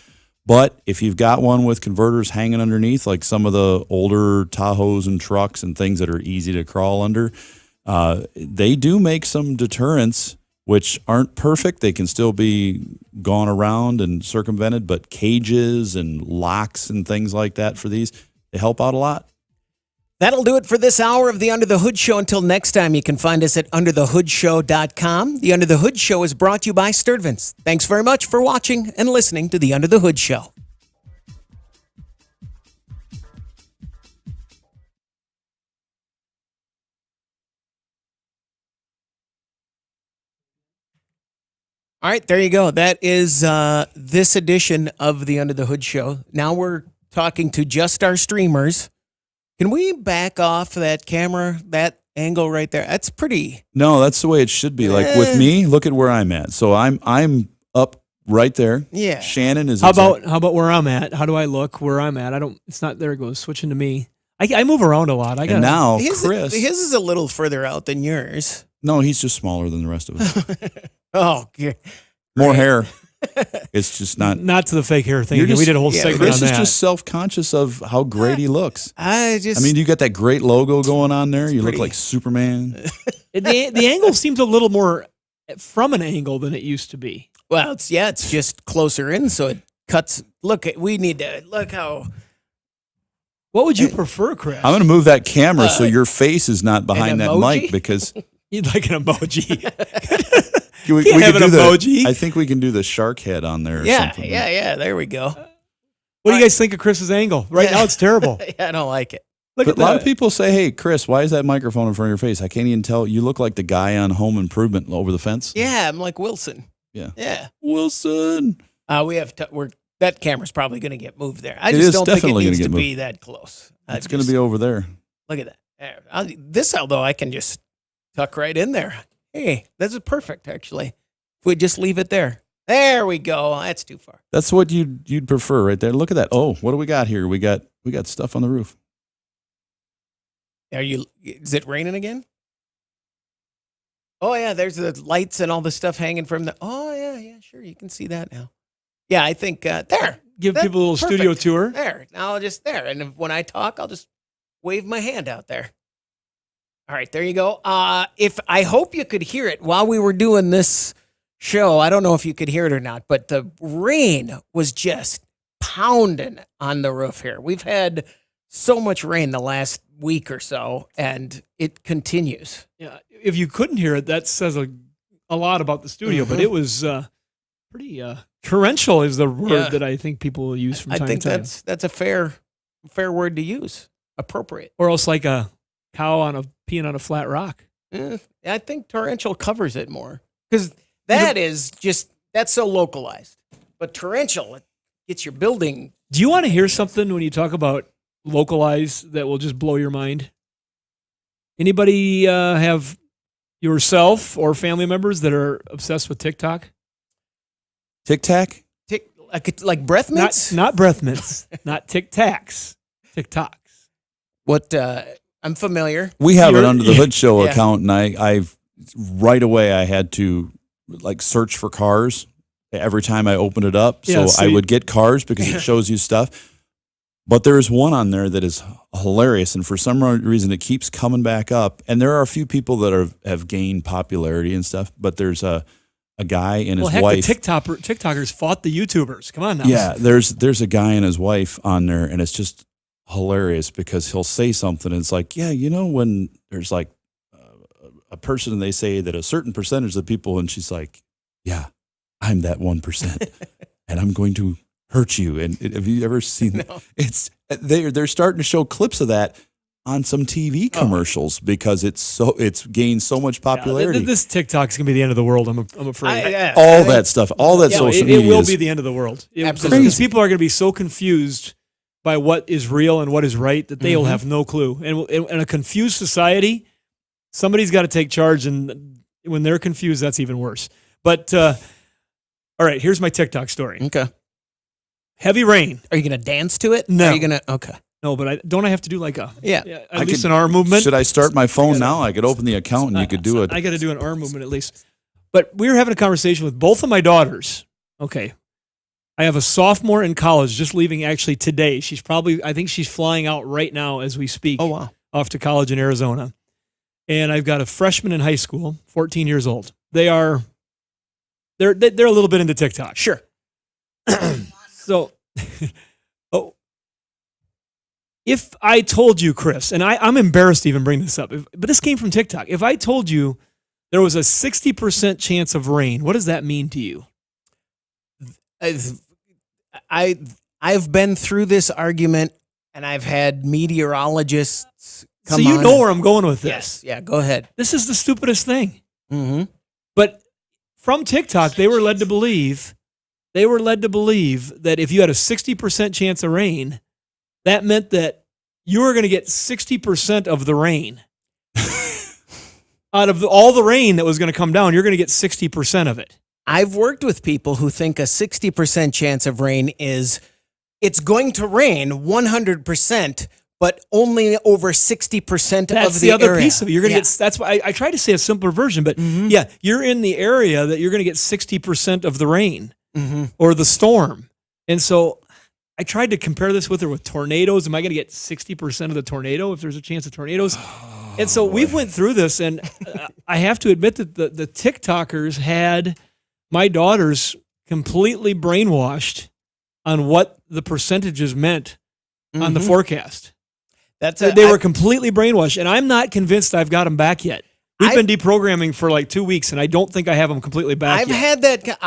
S4: But if you've got one with converters hanging underneath, like some of the older Tahoes and trucks and things that are easy to crawl under, they do make some deterrents, which aren't perfect. They can still be gone around and circumvented, but cages and locks and things like that for these, they help out a lot.
S3: That'll do it for this hour of the Under the Hood Show. Until next time, you can find us at underthehoodshow.com. The Under the Hood Show is brought to you by Sturtevant's. Thanks very much for watching and listening to the Under the Hood Show. All right, there you go. That is this edition of the Under the Hood Show. Now we're talking to just our streamers. Can we back off that camera, that angle right there? That's pretty.
S4: No, that's the way it should be. Like with me, look at where I'm at. So I'm up right there.
S3: Yeah.
S4: Shannon is.
S2: How about where I'm at? How do I look where I'm at? It's not. There it goes. Switching to me. I move around a lot.
S4: And now Chris.
S3: His is a little further out than yours.
S4: No, he's just smaller than the rest of us.
S3: Oh, yeah.
S4: More hair. It's just not
S2: to the fake hair thing. We did a whole segment
S4: Chris
S2: on that.
S4: is just self-conscious of how great he looks.
S3: I
S4: mean, you got that great logo going on there. You look like Superman.
S2: The angle seems a little more from an angle than it used to be.
S3: Well, it's just closer in, so it cuts. Look how.
S2: What would you prefer, Chris?
S4: I'm going to move that camera so your face is not behind that mic, because
S2: you'd like an emoji.
S4: We
S2: Can't have
S4: could
S2: an
S4: do
S2: emoji.
S4: I think we can do the shark head on there. Or
S3: Yeah,
S4: something.
S3: yeah. There we go.
S2: What do you guys think of Chris's angle? Right now, it's terrible.
S3: Yeah, I don't like it.
S2: Look
S4: But
S2: at
S4: a lot
S2: that.
S4: of people say, "Hey, Chris, why is that microphone in front of your face? I can't even tell. You look like the guy on Home Improvement over the fence."
S3: Yeah, I'm like Wilson.
S4: Yeah.
S3: Yeah.
S4: Wilson.
S3: We have that camera's probably going to get moved there. I
S4: It
S3: just
S4: is
S3: don't think it
S4: definitely
S3: needs
S4: gonna
S3: to
S4: get
S3: be
S4: moved.
S3: that close.
S4: It's going to be over there.
S3: Look at that. There. This, although I can just tuck right in there. Hey, this is perfect, actually. If we just leave it there. There we go. That's too far.
S4: That's what you'd prefer right there. Look at that. Oh, what do we got here? We got stuff on the roof.
S3: Is it raining again? Oh yeah, there's the lights and all the stuff hanging from the. Oh yeah, sure. You can see that now. Yeah, I think there.
S2: Give
S3: That's
S2: people a little studio
S3: perfect.
S2: tour.
S3: There. Now I'll just there, and when I talk, I'll just wave my hand out there. All right, there you go. If I hope you could hear it while we were doing this show. I don't know if you could hear it or not, but the rain was just pounding on the roof here. We've had so much rain the last week or so, and it continues.
S2: Yeah, if you couldn't hear it, that says a lot about the studio. But it was pretty torrential, is the word that I think people will use from time to time.
S3: I think that's a fair word to use. Appropriate.
S2: Or else like a cow peeing on a flat rock.
S3: I think torrential covers it more because that's so localized. But torrential, it gets your building.
S2: Do you want to hear something when you talk about localized that will just blow your mind? Anybody have yourself or family members that are obsessed with TikTok?
S4: Tic Tac?
S3: Like breath mints?
S2: Not breath mints. Not Tic Tacs. TikToks.
S3: What I'm familiar.
S4: We have an Under the Hood Show
S3: Yeah.
S4: account, and I've right away I had to like search for cars every time I opened it up.
S2: Yeah,
S4: So I would get cars because it shows you stuff. But there's one on there that is hilarious, and for some reason it keeps coming back up. And there are a few people that have gained popularity and stuff, but there's a guy and his wife.
S2: The TikTokers fought the YouTubers. Come on now.
S4: Yeah, there's a guy and his wife on there, and it's just hilarious because he'll say something, and it's like, yeah, when there's like a person and they say that a certain percentage of the people, and she's like, yeah, I'm that 1%, and I'm going to hurt you. And have you ever seen that? It's they're starting to show clips of that on some TV commercials because it's gained so much popularity.
S2: This TikTok's gonna be the end of the world. I'm afraid.
S4: All that stuff, all that social media.
S2: It will be the end of the world.
S3: Absolutely.
S2: Because people are gonna be so confused by what is real and what is right that they will have no clue. And in a confused society, somebody's got to take charge. And when they're confused, that's even worse. But all right, here's my TikTok story.
S3: Okay.
S2: Heavy rain.
S3: Are you going to dance to it?
S2: No.
S3: Are you going to? Okay.
S2: No, but I have to do like a
S3: at
S2: least an arm movement?
S4: Should I start my phone now? I could open the account and you could do it.
S2: I got to do an arm movement at least. But we were having a conversation with both of my daughters. Okay. I have a sophomore in college just leaving actually today. I think she's flying out right now as we speak.
S3: Oh, wow.
S2: Off to college in Arizona. And I've got a freshman in high school, 14 years old. They're a little bit into TikTok.
S3: Sure.
S2: So, if I told you, Chris, and I'm embarrassed to even bring this up, but this came from TikTok. If I told you there was a 60% chance of rain, what does that mean to you?
S3: I've been through this argument, and I've had meteorologists come
S2: So you
S3: on
S2: know where I'm going with this.
S3: Yes. Yeah, go ahead.
S2: This is the stupidest thing.
S3: Mm-hmm.
S2: But from TikTok, they were led to believe that if you had a 60% chance of rain, that meant that you were going to get 60% of the rain. Out of all the rain that was going to come down, you're going to get 60% of it.
S3: I've worked with people who think a 60% chance of rain is it's going to rain 100%, but only over 60% of
S2: That's
S3: the
S2: the other
S3: area.
S2: piece of it. You're going to get. That's why I tried to say a simpler version, but yeah, you're in the area that you're going to get 60% of the rain or the storm, and so I tried to compare this with tornadoes. Am I going to get 60% of the tornado if there's a chance of tornadoes? And so we've went through this, and I have to admit that the TikTokers had my daughters completely brainwashed on what the percentages meant on the forecast. They were completely brainwashed, and I'm not convinced I've got them back yet. We've been deprogramming for like 2 weeks, and I don't think I have them completely back
S3: I've
S2: yet.
S3: had that.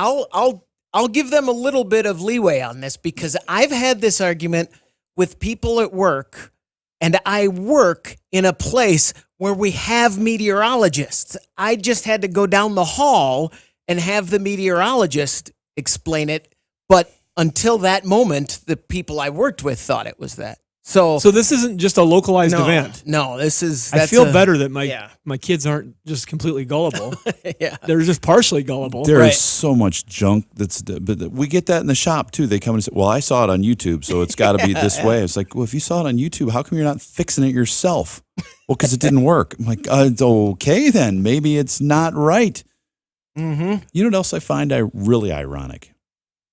S3: I'll give them a little bit of leeway on this because I've had this argument with people at work, and I work in a place where we have meteorologists. I just had to go down the hall and have the meteorologist explain it, but until that moment, the people I worked with thought it was that. So
S2: this isn't just a localized event.
S3: No, this is.
S2: I feel better that my kids aren't just completely gullible.
S3: Yeah,
S2: they're just partially gullible.
S4: There is so much junk but we get that in the shop too. They come and say, "Well, I saw it on YouTube, so it's got to be this way." It's like, well, if you saw it on YouTube, how come you're not fixing it yourself? Well, because it didn't work. I'm like, it's okay then. Maybe it's not right.
S3: Mm-hmm.
S4: You know what else I find really ironic?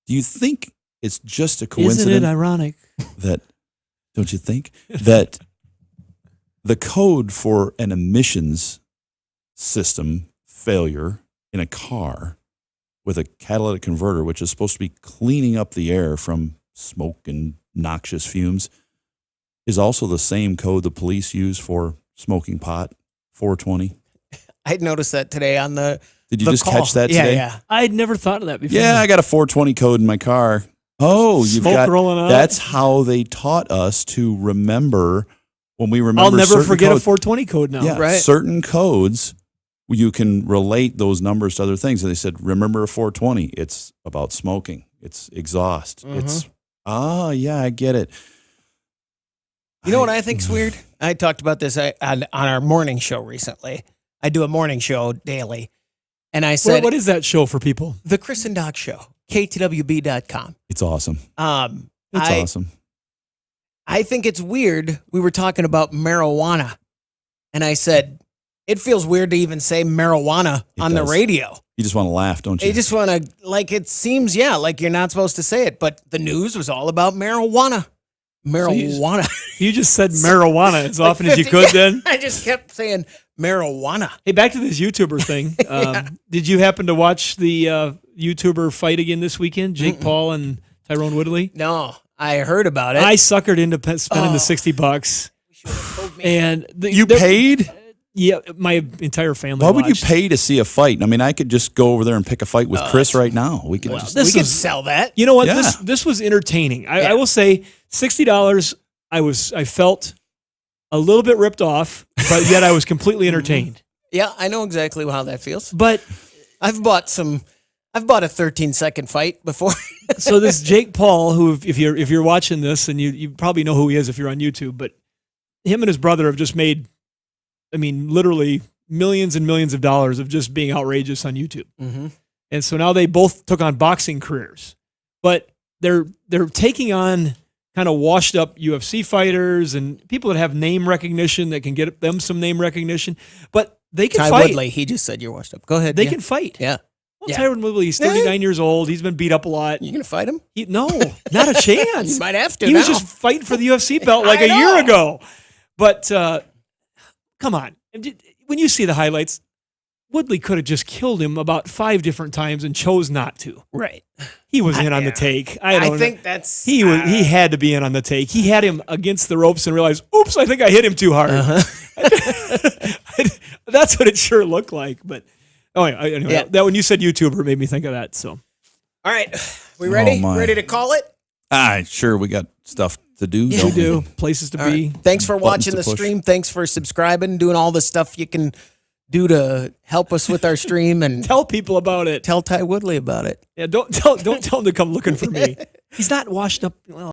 S4: Do you think it's just a coincidence?
S2: Isn't it ironic
S4: that? Don't you think that the code for an emissions system failure in a car with a catalytic converter, which is supposed to be cleaning up the air from smoke and noxious fumes, is also the same code the police use for smoking pot, 420?
S3: I noticed that today on the.
S4: Did you just catch that today?
S3: Yeah.
S2: I had never thought of that before.
S4: Yeah, I got a 420 code in my car. Oh, you've
S2: Smoke
S4: got
S2: rolling out.
S4: That's how they taught us to remember when we remember.
S2: I'll never
S4: certain
S2: forget a
S4: codes.
S2: 420 code now.
S4: Yeah,
S3: right.
S4: Certain codes you can relate those numbers to other things. And they said, remember a 420. It's about smoking. It's exhaust. It's yeah, I get it.
S3: You know what I think's weird? I talked about this on our morning show recently. I do a morning show daily, and I said,
S2: what is that show for people?
S3: The Chris and Doc Show. KTWB.com.
S4: It's awesome.
S3: It's
S4: awesome.
S3: I think it's weird. We were talking about marijuana, and I said, it feels weird to even say marijuana on the radio.
S4: You just want to laugh, don't you?
S3: You just want to, like, it seems, like you're not supposed to say it, but the news was all about marijuana. Marijuana.
S2: So you just said marijuana as often as you could then?
S3: I just kept saying marijuana.
S2: Hey, back to this YouTuber thing. Did you happen to watch the YouTuber fight again this weekend? Jake Paul and Tyrone Woodley?
S3: No, I heard about it.
S2: I suckered into spending the $60. And
S4: you paid?
S2: Yeah, my entire family.
S4: Why would you
S2: watched.
S4: pay to see a fight? I mean, I could just go over there and pick a fight with Chris right now. We could just.
S3: We could sell that.
S2: You know what?
S4: Yeah.
S2: This was entertaining. I will say $60. I felt a little bit ripped off, but yet I was completely entertained.
S3: Yeah, I know exactly how that feels.
S2: But
S3: I've bought a 13-second fight before.
S2: So this Jake Paul, who if you're watching this, and you probably know who he is if you're on YouTube, but him and his brother have just made, I mean, literally millions and millions of dollars of just being outrageous on YouTube.
S3: Mm-hmm.
S2: And so now they both took on boxing careers, but they're taking on kind of washed up UFC fighters and people that have name recognition that can get them some name recognition, but they can
S3: Ty
S2: fight.
S3: Woodley, he just said you're washed up. Go ahead.
S2: They can fight.
S3: Yeah.
S2: Well, Tyron Woodley, he's 39 years old. He's been beat up a lot.
S3: You gonna fight him?
S2: No, not a chance.
S3: You might have to.
S2: He was
S3: now.
S2: just fighting for the UFC belt like a year ago. But come on. When you see the highlights, Woodley could have just killed him about 5 different times and chose not to.
S3: Right.
S2: He was in on the take. I
S3: think that's
S2: he had to be in on the take. He had him against the ropes and realized, oops, I think I hit him too hard. That's what it sure looked like. But anyway, that when you said YouTuber, it made me think of that. So,
S3: all right, we ready?
S4: my.
S3: Ready to call it?
S4: Sure. We got stuff to do.
S2: Yeah,
S4: don't
S2: we do. Places to
S3: All
S2: be.
S3: right. Thanks for
S4: Buttons
S3: watching
S4: to
S3: the
S4: push.
S3: stream. Thanks for subscribing, doing all the stuff you can do to help us with our stream, and
S2: Tell people about it.
S3: tell Ty Woodley about it.
S2: Yeah, don't tell him to come looking for me. He's not washed up. Well,